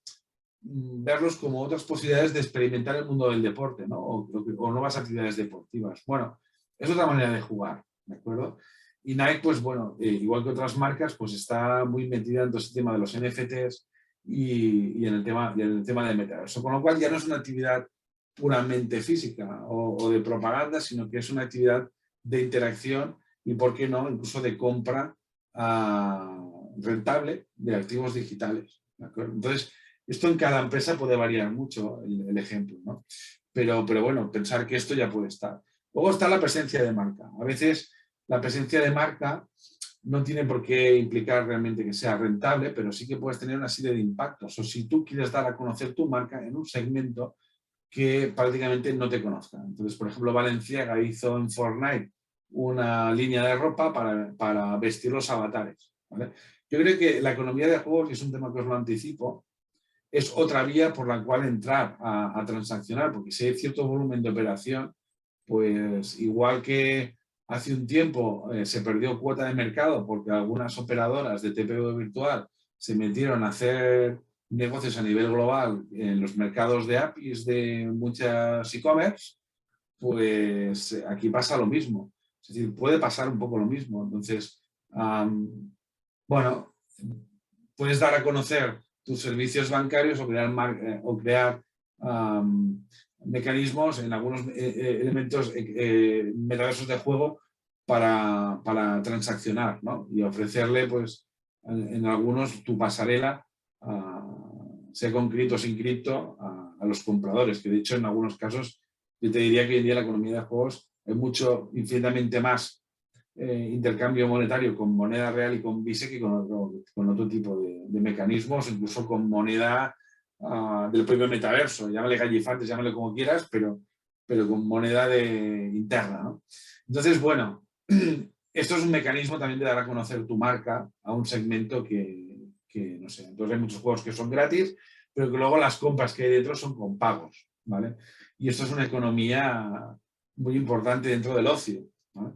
S3: verlos como otras posibilidades de experimentar el mundo del deporte, ¿no? O nuevas actividades deportivas. Bueno, es otra manera de jugar, ¿de acuerdo? Y Nike, pues bueno, igual que otras marcas, pues está muy metida en todo este tema de los NFTs y en el tema de metaverso, con lo cual ya no es una actividad puramente física o de propaganda, sino que es una actividad de interacción y, ¿por qué no?, incluso de compra rentable de activos digitales, ¿de acuerdo? Entonces, esto en cada empresa puede variar mucho el ejemplo, ¿no? Pero bueno, pensar que esto ya puede estar. Luego está la presencia de marca. A veces la presencia de marca no tiene por qué implicar realmente que sea rentable, pero sí que puedes tener una serie de impactos. O si tú quieres dar a conocer tu marca en un segmento que prácticamente no te conozca. Entonces, por ejemplo, Balenciaga hizo en Fortnite una línea de ropa para vestir los avatares, ¿vale? Yo creo que la economía de juegos, y es un tema que os lo anticipo, es otra vía por la cual entrar a transaccionar, porque si hay cierto volumen de operación, pues igual que hace un tiempo se perdió cuota de mercado porque algunas operadoras de TPV virtual se metieron a hacer negocios a nivel global en los mercados de APIs de muchas e-commerce, pues aquí pasa lo mismo. Es decir, puede pasar un poco lo mismo. Entonces, bueno, puedes dar a conocer tus servicios bancarios o crear mecanismos en algunos elementos metaversos de juego para transaccionar, ¿no? Y ofrecerle, pues, en algunos tu pasarela, sea con cripto o sin cripto, a los compradores, que de hecho en algunos casos yo te diría que hoy en día la economía de juegos hay infinitamente más intercambio monetario con moneda real y con Vise que con otro tipo de mecanismos, incluso con moneda del propio metaverso. Llámale gallifantes, llámale como quieras, pero con moneda interna, ¿no? Entonces, bueno, esto es un mecanismo también de dar a conocer tu marca a un segmento que no sé. Entonces hay muchos juegos que son gratis, pero que luego las compras que hay dentro son con pagos, ¿vale? Y esto es una economía muy importante dentro del ocio, ¿vale?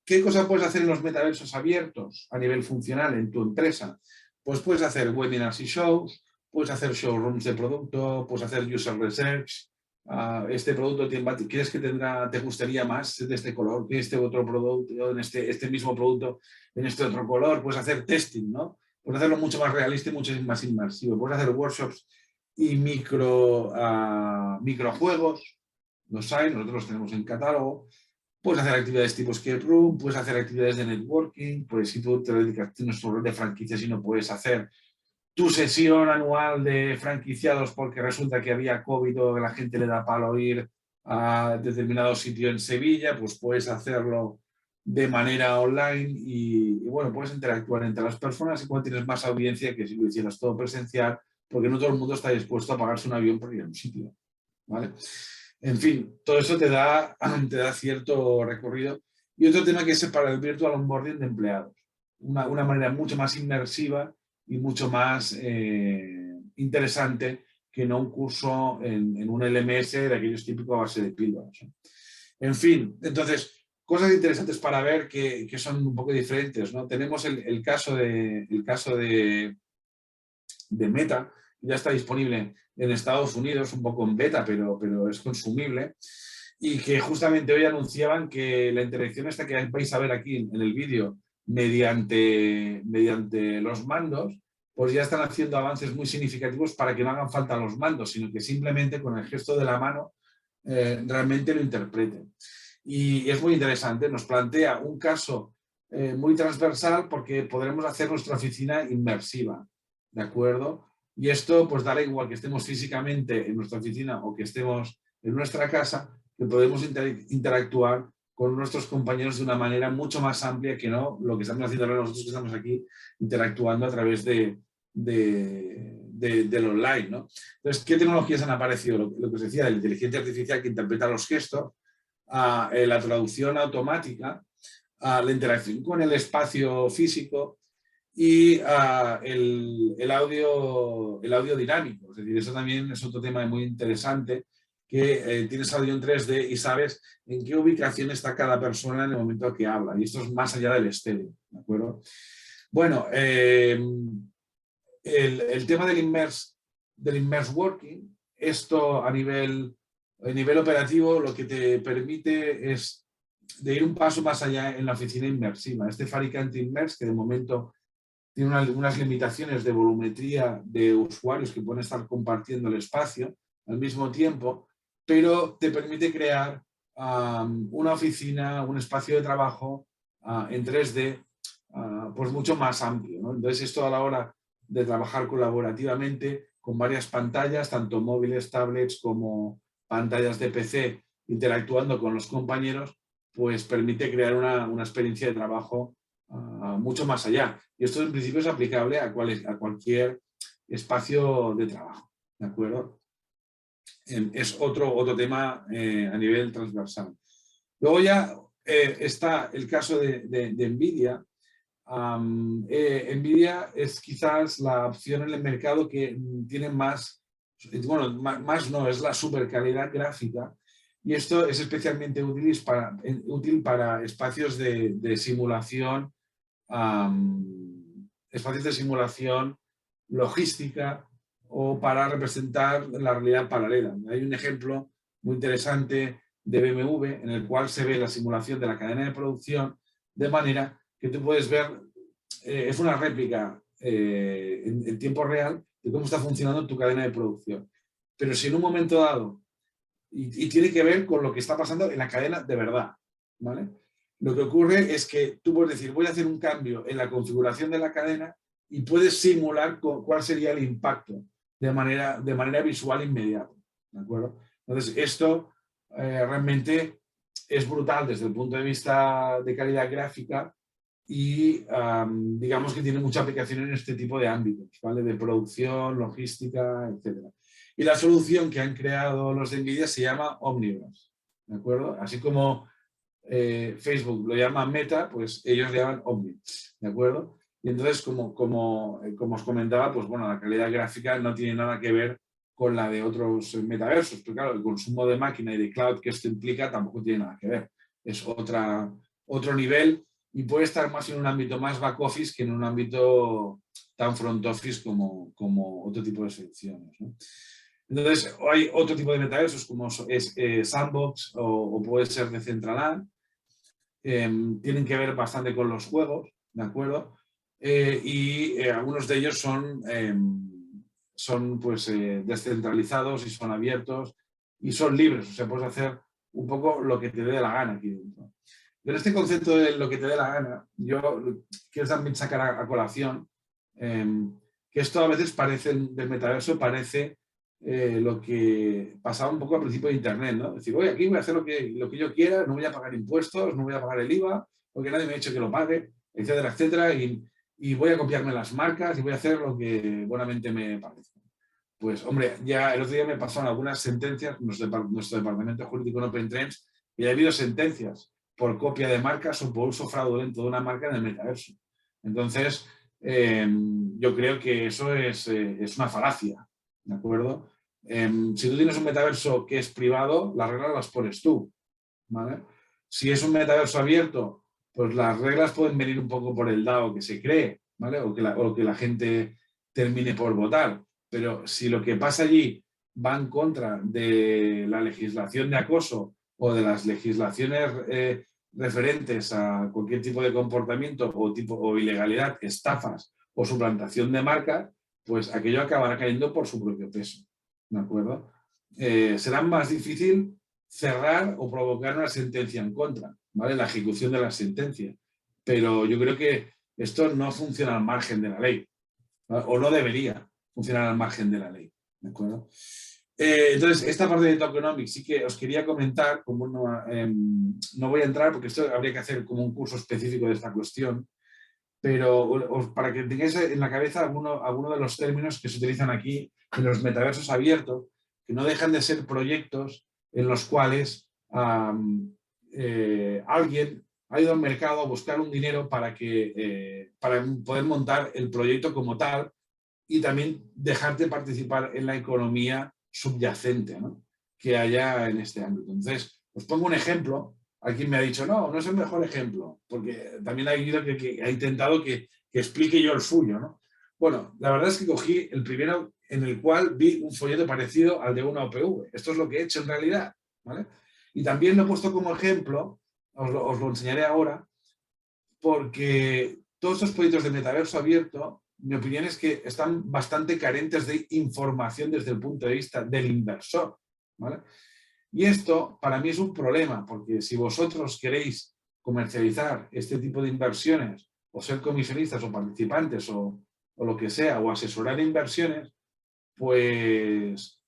S3: ¿Qué cosa puedes hacer en los metaversos abiertos a nivel funcional en tu empresa? Pues puedes hacer webinars y shows, puedes hacer showrooms de producto, puedes hacer user research. Este producto ¿quieres que te gustaría más de este color que este otro producto, en este mismo producto, en este otro color? Puedes hacer testing, ¿no? Puedes hacerlo mucho más realista y mucho más inmersivo. Puedes hacer workshops y microjuegos. Los hay, nosotros los tenemos en catálogo. Puedes hacer actividades tipo escape room, puedes hacer actividades de networking, pues si tú te dedicas, tienes tu rol de franquicias y no puedes hacer tu sesión anual de franquiciados porque resulta que había COVID o que la gente le da palo ir a determinado sitio en Sevilla, pues puedes hacerlo de manera online y bueno, puedes interactuar entre las personas y cuando tienes más audiencia que si lo hicieras todo presencial, porque no todo el mundo está dispuesto a pagarse un avión por ir a un sitio, ¿vale? En fin, todo eso te da cierto recorrido. Y otro tema que es para el virtual onboarding de empleados. Una manera mucho más inmersiva y mucho más interesante que no un curso en un LMS de aquellos típicos a base de píldoras. En fin, entonces, cosas interesantes para ver que son un poco diferentes, ¿no? Tenemos el caso de Meta, ya está disponible en Estados Unidos, un poco en beta, pero es consumible, y que justamente hoy anunciaban que la interacción esta que vais a ver aquí en el vídeo mediante los mandos, pues ya están haciendo avances muy significativos para que no hagan falta los mandos, sino que simplemente con el gesto de la mano realmente lo interpreten. Y es muy interesante, nos plantea un caso muy transversal porque podremos hacer nuestra oficina inmersiva, ¿de acuerdo? Y esto pues dará igual que estemos físicamente en nuestra oficina o que estemos en nuestra casa, que podemos interactuar con nuestros compañeros de una manera mucho más amplia que no lo que estamos haciendo ahora nosotros que estamos aquí interactuando a través del online, ¿no? Entonces, ¿qué tecnologías han aparecido? Lo que os decía, la inteligencia artificial que interpreta los gestos, la traducción automática, la interacción con el espacio físico y el audio dinámico. Es decir, eso también es otro tema muy interesante, que tienes audio en 3D y sabes en qué ubicación está cada persona en el momento que habla. Y esto es más allá del estéreo, ¿de acuerdo? Bueno, el tema del immerse working, esto a nivel operativo lo que te permite es de ir un paso más allá en la oficina inmersiva. Este fabricante Immerse, que de momento tiene unas limitaciones de volumetría de usuarios que pueden estar compartiendo el espacio al mismo tiempo, pero te permite crear una oficina, un espacio de trabajo en 3D pues mucho más amplio, ¿no? Entonces esto a la hora de trabajar colaborativamente con varias pantallas, tanto móviles, tablets como pantallas de PC, interactuando con los compañeros, pues permite crear una experiencia de trabajo mucho más allá. Y esto en principio es aplicable a cualquier espacio de trabajo, ¿de acuerdo? Es otro tema a nivel transversal. Luego ya está el caso de NVIDIA. NVIDIA es quizás la opción en el mercado que tiene más, bueno, más no, es la super calidad gráfica. Y esto es especialmente útil para espacios de simulación, espacios de simulación logística o para representar la realidad paralela. Hay un ejemplo muy interesante de BMW en el cual se ve la simulación de la cadena de producción de manera que tú puedes ver, es una réplica en tiempo real de cómo está funcionando tu cadena de producción. Pero si en un momento dado, y tiene que ver con lo que está pasando en la cadena de verdad, ¿vale? Lo que ocurre es que tú puedes decir, voy a hacer un cambio en la configuración de la cadena y puedes simular cuál sería el impacto de manera visual inmediata, ¿de acuerdo? Entonces, esto realmente es brutal desde el punto de vista de calidad gráfica y digamos que tiene mucha aplicación en este tipo de ámbitos, ¿vale? De producción, logística, etc. Y la solución que han creado los de NVIDIA se llama Omniverse, ¿de acuerdo? Así como Facebook lo llama Meta, pues ellos le llaman Omni, ¿de acuerdo? Y entonces, como os comentaba, pues bueno, la calidad gráfica no tiene nada que ver con la de otros metaversos, pero claro, el consumo de máquina y de cloud que esto implica tampoco tiene nada que ver. Es otro nivel y puede estar más en un ámbito más back office que en un ámbito tan front office como otro tipo de soluciones, ¿no? Entonces, hay otro tipo de metaversos como es Sandbox o puede ser Decentraland. Tienen que ver bastante con los juegos, ¿de acuerdo? Algunos de ellos son pues, descentralizados y son abiertos y son libres, o sea, puedes hacer un poco lo que te dé la gana aquí dentro. Pero este concepto de lo que te dé la gana, yo quiero también sacar a colación que esto a veces parece, del metaverso parece lo que pasaba un poco al principio de Internet, ¿no? Decir, oye, aquí voy a hacer lo que yo quiera, no voy a pagar impuestos, no voy a pagar el IVA, porque nadie me ha dicho que lo pague, etcétera, etcétera, y voy a copiarme las marcas y voy a hacer lo que buenamente me parece. Pues, hombre, ya el otro día me pasaron algunas sentencias, nuestro departamento jurídico en Open Trends, y ha habido sentencias por copia de marcas o por uso fraudulento de una marca en el metaverso. Entonces, yo creo que eso es una falacia, ¿de acuerdo? Si tú tienes un metaverso que es privado, las reglas las pones tú, ¿vale? Si es un metaverso abierto, pues las reglas pueden venir un poco por el DAO que se cree, ¿vale? O que la gente termine por votar. Pero si lo que pasa allí va en contra de la legislación de acoso o de las legislaciones referentes a cualquier tipo de comportamiento o ilegalidad, estafas o suplantación de marcas, pues aquello acabará cayendo por su propio peso, ¿de acuerdo? Será más difícil cerrar o provocar una sentencia en contra, ¿vale? La ejecución de la sentencia. Pero yo creo que esto no funciona al margen de la ley, ¿vale? O no debería funcionar al margen de la ley, ¿de acuerdo? Entonces, esta parte de tokenomics sí que os quería comentar, como no voy a entrar porque esto habría que hacer como un curso específico de esta cuestión, pero para que tengáis en la cabeza alguno de los términos que se utilizan aquí en los metaversos abiertos, que no dejan de ser proyectos en los cuales alguien ha ido al mercado a buscar un dinero para poder montar el proyecto como tal y también dejarte participar en la economía subyacente, ¿no?, que haya en este ámbito. Entonces, os pongo un ejemplo. Alguien me ha dicho, no es el mejor ejemplo, porque también ha habido que ha intentado que explique yo el suyo, ¿no? Bueno, la verdad es que cogí el primero en el cual vi un folleto parecido al de una OPV. Esto es lo que he hecho en realidad, ¿vale? Y también lo he puesto como ejemplo, os lo enseñaré ahora, porque todos estos proyectos de metaverso abierto, mi opinión es que están bastante carentes de información desde el punto de vista del inversor, ¿vale? Y esto para mí es un problema, porque si vosotros queréis comercializar este tipo de inversiones o ser comisionistas o participantes o lo que sea, o asesorar inversiones, pues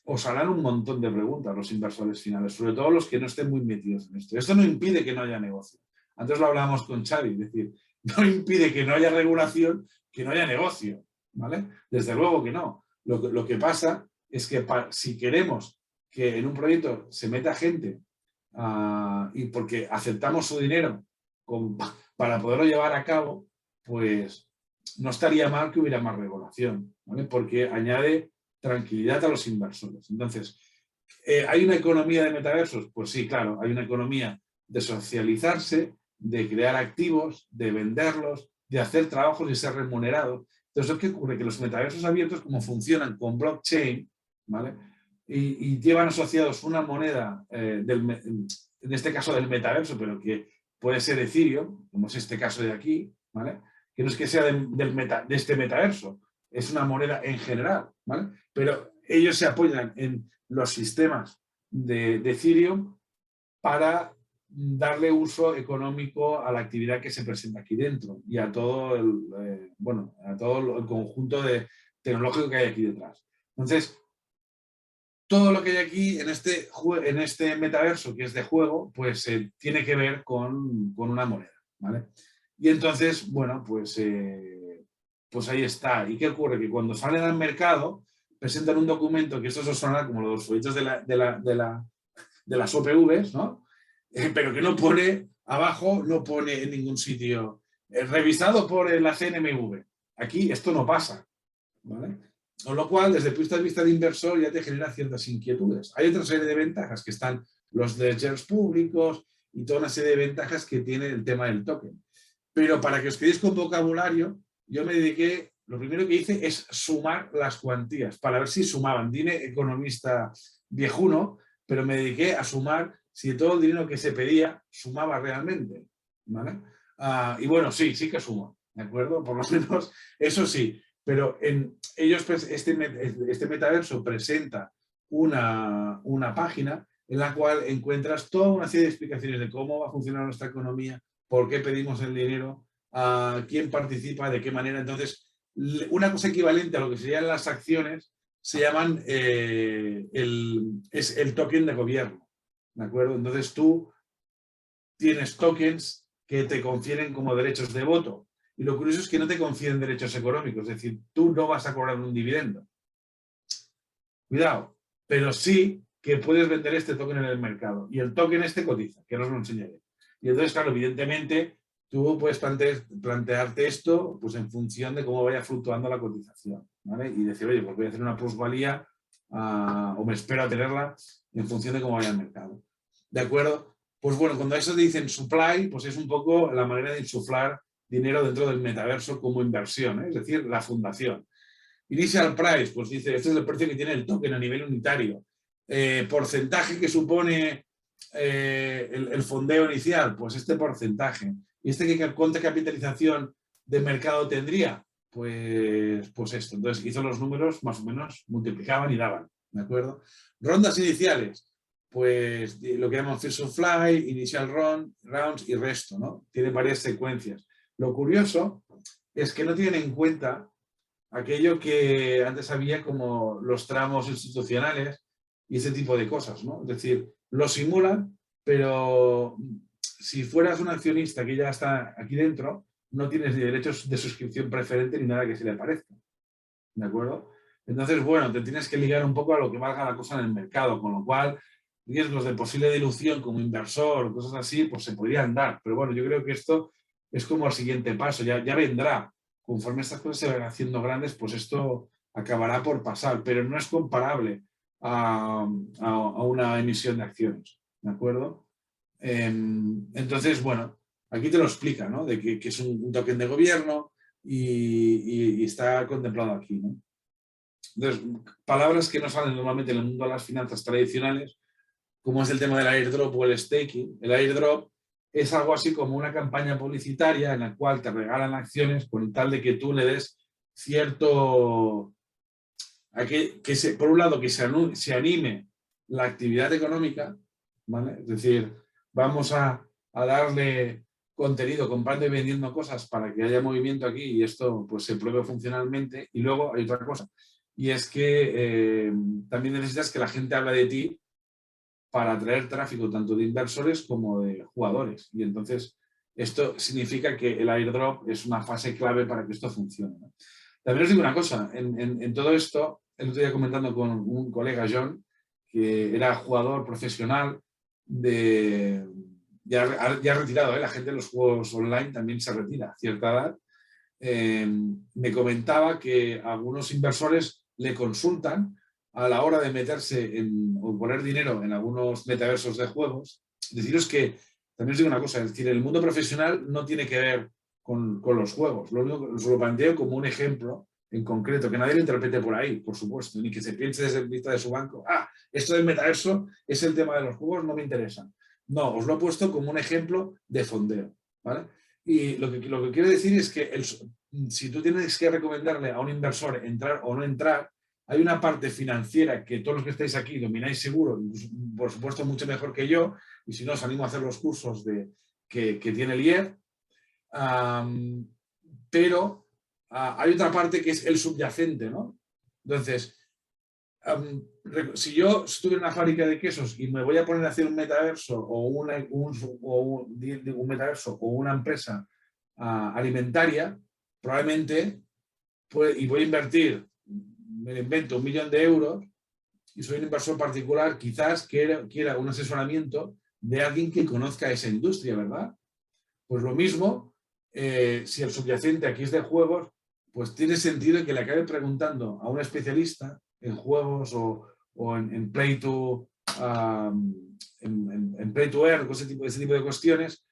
S3: os harán un montón de preguntas los inversores finales, sobre todo los que no estén muy metidos en esto. Esto no impide que no haya negocio. Antes lo hablábamos con Xavi, es decir, no impide que no haya regulación, que no haya negocio, ¿vale? Desde luego que no. Lo que pasa es que si queremos que en un proyecto se meta gente y porque aceptamos su dinero para poderlo llevar a cabo, pues no estaría mal que hubiera más regulación, ¿vale? Porque añade tranquilidad a los inversores. Entonces, ¿hay una economía de metaversos? Pues sí, claro, hay una economía de socializarse, de crear activos, de venderlos, de hacer trabajos y ser remunerados. Entonces, ¿qué ocurre? Que los metaversos abiertos, como funcionan con blockchain, ¿vale?, y llevan asociados una moneda, en este caso del metaverso, pero que puede ser Ethereum, como es este caso de aquí, ¿vale?, que no es que sea de este metaverso, es una moneda en general, ¿vale?, pero ellos se apoyan en los sistemas de Ethereum para darle uso económico a la actividad que se presenta aquí dentro y a todo a todo el conjunto tecnológico que hay aquí detrás. Entonces, todo lo que hay aquí en este metaverso que es de juego, pues tiene que ver con una moneda, ¿vale? Y entonces, bueno, pues ahí está. ¿Y qué ocurre? Que cuando salen al mercado, presentan un documento, que esto os sonará como los folletos de las OPVs, ¿no?, pero que no pone abajo, no pone en ningún sitio revisado por la CNMV. Aquí esto no pasa, ¿vale? Con lo cual, desde el punto de vista de inversor, ya te genera ciertas inquietudes. Hay otra serie de ventajas que están los ledgers públicos y toda una serie de ventajas que tiene el tema del token. Pero para que os quedéis con vocabulario, yo me dediqué, lo primero que hice es sumar las cuantías, para ver si sumaban. Dime, economista viejuno, pero me dediqué a sumar si todo el dinero que se pedía sumaba realmente, ¿vale? Y bueno, sí que suma, ¿de acuerdo? Por lo menos eso sí, pero este metaverso presenta una página en la cual encuentras toda una serie de explicaciones de cómo va a funcionar nuestra economía, por qué pedimos el dinero, quién participa, de qué manera. Entonces, una cosa equivalente a lo que serían las acciones se llaman es el token de gobierno, ¿de acuerdo? Entonces tú tienes tokens que te confieren como derechos de voto. Y lo curioso es que no te confieren derechos económicos, es decir, tú no vas a cobrar un dividendo. Cuidado, pero sí que puedes vender este token en el mercado. Y el token este cotiza, que os lo enseñaré. Y entonces, claro, evidentemente, tú puedes plantearte esto pues, en función de cómo vaya fluctuando la cotización, ¿vale? Y decir, oye, pues voy a hacer una plusvalía o me espero a tenerla en función de cómo vaya el mercado. ¿De acuerdo? Pues bueno, cuando eso dicen supply, pues es un poco la manera de insuflar dinero dentro del metaverso como inversión, ¿eh? Es decir, la fundación. Initial price, pues dice, este es el precio que tiene el token a nivel unitario. Porcentaje que supone el fondeo inicial, pues este porcentaje. ¿Y cuánta capitalización de mercado tendría? Pues esto. Entonces hizo los números, más o menos multiplicaban y daban, ¿de acuerdo? Rondas iniciales, pues lo que llaman first of fly, initial rounds y resto, ¿no? Tiene varias secuencias. Lo curioso es que no tienen en cuenta aquello que antes había como los tramos institucionales y ese tipo de cosas, ¿no? Es decir, lo simulan, pero si fueras un accionista que ya está aquí dentro, no tienes ni derechos de suscripción preferente ni nada que se le parezca, ¿de acuerdo? Entonces, bueno, te tienes que ligar un poco a lo que valga la cosa en el mercado, con lo cual riesgos de posible dilución como inversor o cosas así, pues se podrían dar. Pero bueno, yo creo que esto es como el siguiente paso, ya vendrá. Conforme estas cosas se van haciendo grandes, pues esto acabará por pasar, pero no es comparable a una emisión de acciones, ¿de acuerdo? Entonces, bueno, aquí te lo explica, ¿no? De que es un token de gobierno y está contemplado aquí, ¿no? Entonces, palabras que no salen normalmente en el mundo de las finanzas tradicionales, como es el tema del airdrop o el staking. El airdrop es algo así como una campaña publicitaria en la cual te regalan acciones con tal de que tú le des cierto... por un lado, que se anime la actividad económica, ¿vale? Es decir, vamos a darle contenido comprando y vendiendo cosas para que haya movimiento aquí y esto pues se pruebe funcionalmente. Y luego hay otra cosa, y es que también necesitas que la gente hable de ti para atraer tráfico tanto de inversores como de jugadores. Y entonces esto significa que el airdrop es una fase clave para que esto funcione, ¿no? También os digo una cosa, en todo esto, el otro día comentando con un colega, John, que era jugador profesional ya retirado, ¿eh? La gente de los juegos online también se retira a cierta edad. Me comentaba que algunos inversores le consultan a la hora de meterse o poner dinero en algunos metaversos de juegos. Deciros que, también os digo una cosa, es decir, el mundo profesional no tiene que ver con los juegos. Lo único que os lo planteo como un ejemplo en concreto, que nadie lo interprete por ahí, por supuesto, ni que se piense desde el vista de su banco, esto del metaverso es el tema de los juegos, no me interesa. No, os lo he puesto como un ejemplo de fondeo, ¿vale? Y lo que quiero decir es que si tú tienes que recomendarle a un inversor entrar o no entrar, hay una parte financiera que todos los que estáis aquí domináis seguro, por supuesto mucho mejor que yo, y si no os animo a hacer los cursos que tiene el IEF, pero hay otra parte que es el subyacente, ¿no? Entonces, si yo estuve en una fábrica de quesos y me voy a poner a hacer un metaverso un metaverso o una empresa alimentaria, probablemente y voy a invertir, me invento, 1 millón de euros y soy un inversor particular, quizás quiera un asesoramiento de alguien que conozca esa industria, ¿verdad? Pues lo mismo, si el subyacente aquí es de juegos, pues tiene sentido que le acabe preguntando a un especialista en juegos o en play to en play to earn, ese tipo de cuestiones,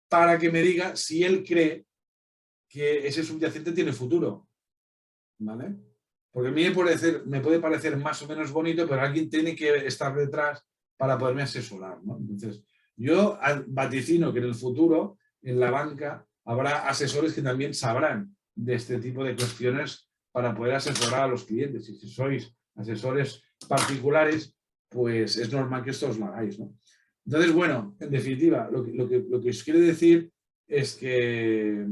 S3: para que me diga si él cree que ese subyacente tiene futuro, ¿vale? Porque a mí me puede parecer más o menos bonito, pero alguien tiene que estar detrás para poderme asesorar, ¿no? Entonces, yo vaticino que en el futuro, en la banca, habrá asesores que también sabrán de este tipo de cuestiones para poder asesorar a los clientes. Y si sois asesores particulares, pues es normal que esto os lo hagáis, ¿no? Entonces, bueno, en definitiva, lo que os quiero decir es que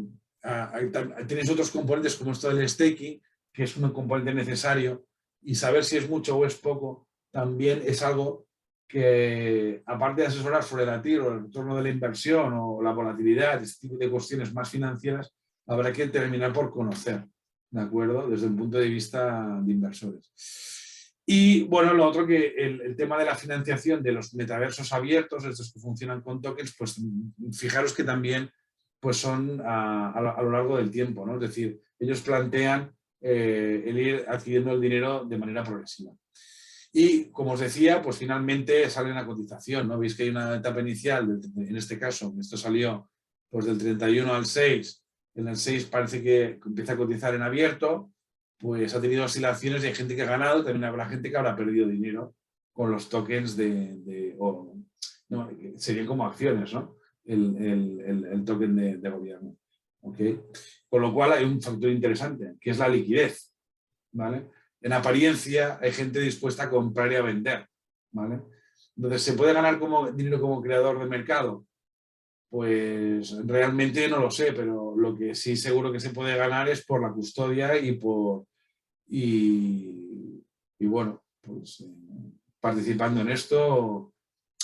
S3: tenéis otros componentes como esto del staking, que es un componente necesario, y saber si es mucho o es poco también es algo que, aparte de asesorar sobre la TIR o el retorno de la inversión o la volatilidad, este tipo de cuestiones más financieras, habrá que terminar por conocer, ¿de acuerdo? Desde un punto de vista de inversores. Y bueno, lo otro que el tema de la financiación de los metaversos abiertos, estos que funcionan con tokens, pues fijaros que también pues son a lo largo del tiempo, ¿no? Es decir, ellos plantean el ir adquiriendo el dinero de manera progresiva. Y como os decía, pues finalmente sale una cotización, ¿no? Veis que hay una etapa inicial, en este caso, esto salió pues del 31 al 6, en el 6 parece que empieza a cotizar en abierto, pues ha tenido oscilaciones y hay gente que ha ganado, también habrá gente que habrá perdido dinero con los tokens no, serían como acciones, ¿no? El token de gobierno. ¿Okay? Con lo cual hay un factor interesante, que es la liquidez, ¿vale? En apariencia hay gente dispuesta a comprar y a vender, ¿vale? Entonces, ¿se puede ganar dinero como creador de mercado? Pues realmente no lo sé, pero lo que sí seguro que se puede ganar es por la custodia y bueno, pues participando en esto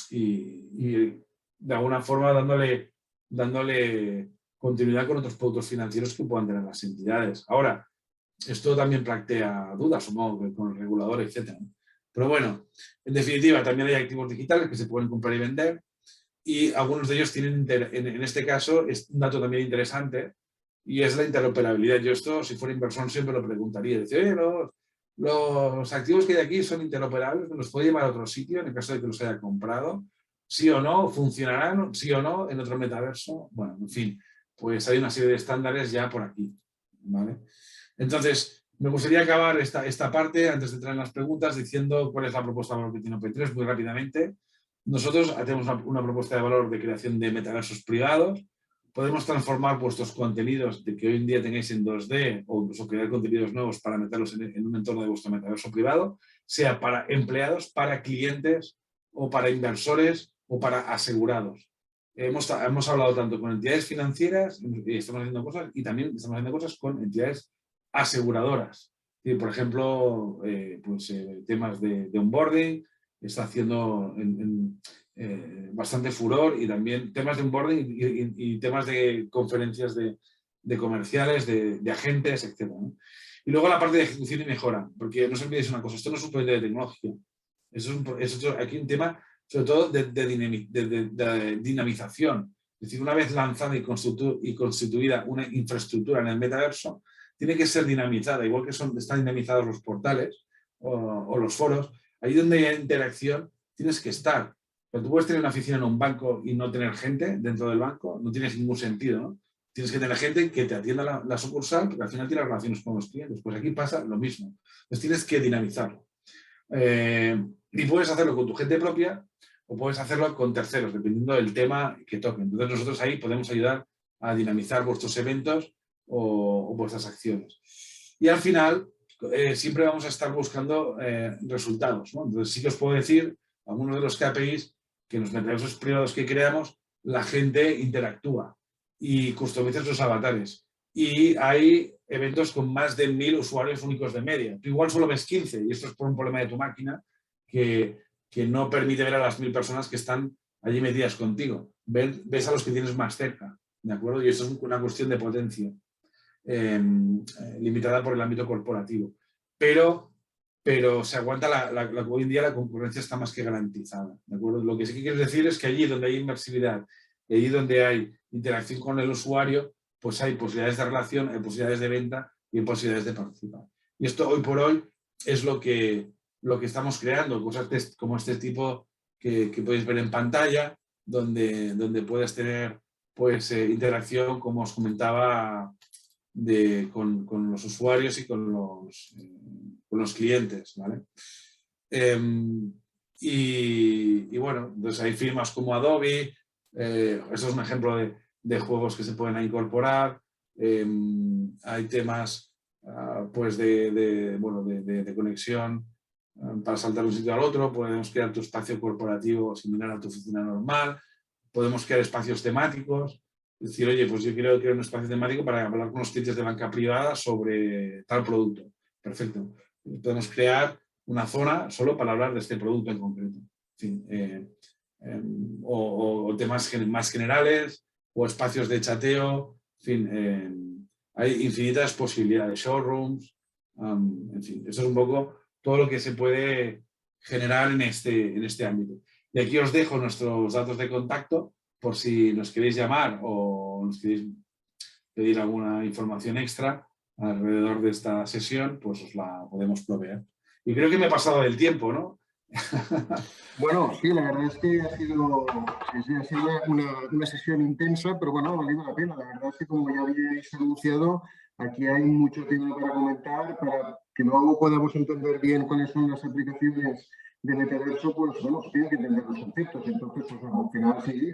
S3: y de alguna forma dándole continuidad con otros productos financieros que puedan tener las entidades. Ahora, esto también plantea dudas, supongo, con el regulador, etc. Pero bueno, en definitiva, también hay activos digitales que se pueden comprar y vender y algunos de ellos tienen, en este caso, es un dato también interesante y es la interoperabilidad. Yo esto, si fuera inversor, siempre lo preguntaría. Decir, oye, los activos que hay aquí son interoperables, ¿me los puedo llevar a otro sitio en el caso de que los haya comprado? ¿Sí o no? ¿Funcionarán? ¿Sí o no? ¿En otro metaverso? Bueno, en fin, pues hay una serie de estándares ya por aquí, ¿vale? Entonces, me gustaría acabar esta parte, antes de entrar en las preguntas, diciendo cuál es la propuesta de valor que tiene OP3 muy rápidamente. Nosotros tenemos una propuesta de valor de creación de metaversos privados. Podemos transformar vuestros contenidos de que hoy en día tengáis en 2D o incluso crear contenidos nuevos para meterlos en un entorno de vuestro metaverso privado, sea para empleados, para clientes o para inversores o para asegurados. Hemos hablado tanto con entidades financieras, estamos haciendo cosas, y también estamos haciendo cosas con entidades aseguradoras. Por ejemplo, temas de onboarding, está haciendo bastante furor, y también temas de onboarding y temas de conferencias de comerciales, de agentes, etc., ¿no? Y luego la parte de ejecución y mejora, porque no os olvidéis una cosa, esto no es un proyecto de tecnología, es aquí un tema sobre todo de dinamización. Es decir, una vez lanzada y constituida una infraestructura en el metaverso, tiene que ser dinamizada, igual que están dinamizados los portales o los foros. Ahí donde hay interacción tienes que estar. Pero tú puedes tener una oficina en un banco y no tener gente dentro del banco, no tiene ningún sentido, ¿no? Tienes que tener gente que te atienda la sucursal, porque al final tiene relaciones con los clientes. Pues aquí pasa lo mismo. Entonces tienes que dinamizarlo. Y puedes hacerlo con tu gente propia o puedes hacerlo con terceros, dependiendo del tema que toque. Entonces nosotros ahí podemos ayudar a dinamizar vuestros eventos o vuestras acciones. Y al final, siempre vamos a estar buscando resultados, ¿no? Entonces sí que os puedo decir, algunos de los KPIs, que en los metaversos privados que creamos, la gente interactúa y customiza sus avatares. Y hay eventos con más de 1000 usuarios únicos de media. Tú igual solo ves 15 y esto es por un problema de tu máquina que no permite ver a las 1000 personas que están allí metidas contigo. Ves a los que tienes más cerca, ¿de acuerdo? Y esto es una cuestión de potencia limitada por el ámbito corporativo. Pero pero se aguanta hoy en día la concurrencia está más que garantizada, ¿de acuerdo? Lo que sí que quiero decir es que allí donde hay inmersividad, allí donde hay interacción con el usuario, pues hay posibilidades de relación, hay posibilidades de venta y hay posibilidades de participar. Y esto hoy por hoy es lo que estamos creando, cosas como este tipo que podéis ver en pantalla, donde puedes tener pues, interacción, como os comentaba, con los usuarios y con los clientes, ¿vale? Y bueno, pues hay firmas como Adobe, eso es un ejemplo de juegos que se pueden incorporar, hay temas pues de conexión para saltar de un sitio al otro, podemos crear tu espacio corporativo similar a tu oficina normal, podemos crear espacios temáticos. Es decir, oye, pues yo quiero crear un espacio temático para hablar con los clientes de banca privada sobre tal producto. Perfecto. Podemos crear una zona solo para hablar de este producto en concreto. En fin, o temas más generales, o espacios de chateo. En fin, hay infinitas posibilidades, showrooms. En fin, eso es un poco todo lo que se puede generar en este ámbito. Y aquí os dejo nuestros datos de contacto, por si nos queréis llamar o nos queréis pedir alguna información extra alrededor de esta sesión, pues os la podemos proveer. Y creo que me he pasado del tiempo, ¿no?
S1: Bueno, sí, la verdad es que ha sido una sesión intensa, pero bueno, ha valido la pena. La verdad es que, como ya habéis anunciado, aquí hay mucho tema para comentar, para que luego podamos entender bien cuáles son las aplicaciones de metaverso, pues bueno, tienen que entender los conceptos. Entonces, pues bueno, al final sí,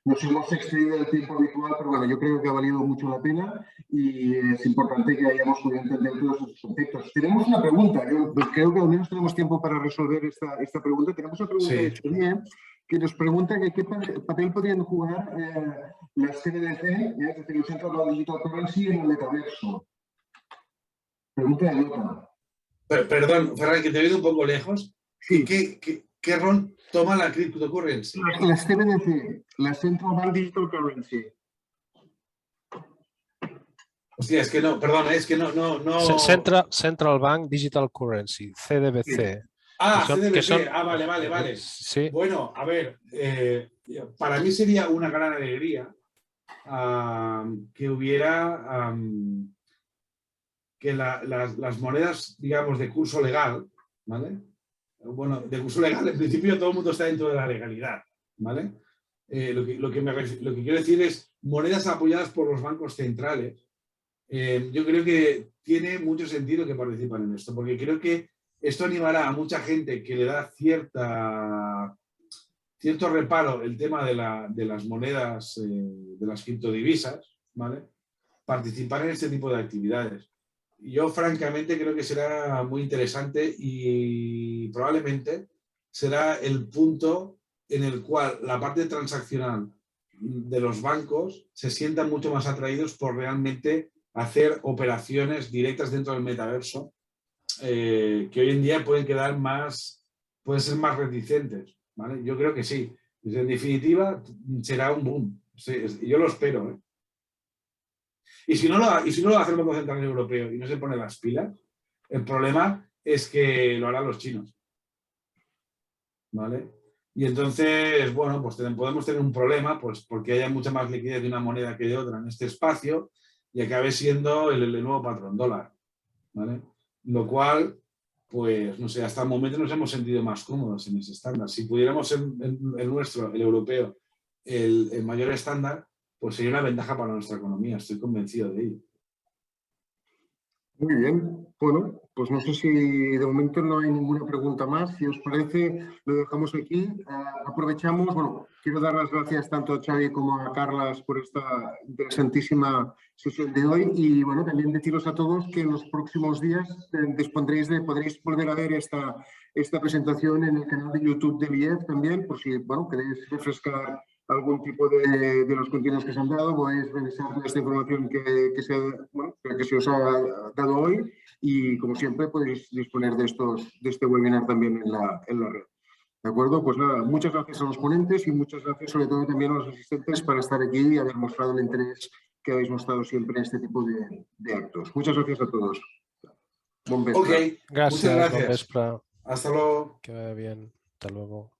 S1: nos hemos excedido del tiempo habitual, pero bueno, yo creo que ha valido mucho la pena y es importante que hayamos podido entender todos esos conceptos. Tenemos una pregunta, yo creo que al menos tenemos tiempo para resolver esta pregunta. Tenemos una pregunta de Xavier, que nos pregunta que qué papel podrían jugar las CBDC, es decir, el Central Bank Digital Currency, en el metaverso. Pregunta de Jota.
S3: Perdón, Ferran, que te he oído un poco lejos.
S1: Sí.
S3: ¿Qué rol toma la cryptocurrency?
S1: Las CBDC, la Central Bank Digital Currency.
S3: Hostia, es que no, perdón, es que no.
S2: Central Bank Digital Currency, CDBC.
S3: Sí. CDBC, vale.
S2: Sí.
S3: Bueno, a ver, para mí sería una gran alegría que hubiera que las monedas, digamos, de curso legal, ¿vale? Bueno, de curso legal, en principio todo el mundo está dentro de la legalidad, ¿vale? Lo que quiero decir es monedas apoyadas por los bancos centrales. Yo creo que tiene mucho sentido que participen en esto, porque creo que esto animará a mucha gente que le da cierto reparo el tema de las monedas, de las criptodivisas, ¿vale? Participar en este tipo de actividades. Yo francamente creo que será muy interesante y probablemente será el punto en el cual la parte transaccional de los bancos se sientan mucho más atraídos por realmente hacer operaciones directas dentro del metaverso, que hoy en día pueden ser más reticentes, ¿vale? Yo creo que sí. En definitiva, será un boom. Yo lo espero, ¿eh? Y si no lo hace el Banco Central Europeo y no se pone las pilas, el problema es que lo harán los chinos, ¿vale? Y entonces, bueno, pues podemos tener un problema, pues porque haya mucha más liquidez de una moneda que de otra en este espacio y acabe siendo el nuevo patrón dólar, ¿vale? Lo cual, pues, no sé, hasta el momento nos hemos sentido más cómodos en ese estándar. Si pudiéramos ser el nuestro, el europeo, el mayor estándar, pues sería una ventaja para nuestra economía, estoy convencido de ello.
S1: Muy bien, bueno, pues no sé si de momento no hay ninguna pregunta más. Si os parece, lo dejamos aquí. Aprovechamos, bueno, quiero dar las gracias tanto a Xavi como a Carlas por esta interesantísima sesión de hoy y, bueno, también deciros a todos que en los próximos días podréis volver a ver esta presentación en el canal de YouTube de IEF también, por si, bueno, queréis refrescar algún tipo de los contenidos que se han dado, podéis revisar esta información que se os ha dado hoy y, como siempre, podéis disponer de este webinar también en la red. ¿De acuerdo? Pues nada, muchas gracias a los ponentes y muchas gracias sobre todo también a los asistentes para estar aquí y haber mostrado el interés que habéis mostrado siempre en este tipo de actos. Muchas gracias a todos. Bon vespre.
S3: Ok,
S2: Gràcies,
S3: muchas
S2: bon
S3: gracias.
S2: vespre.
S3: Hasta luego.
S2: Que vaya bien. Hasta luego.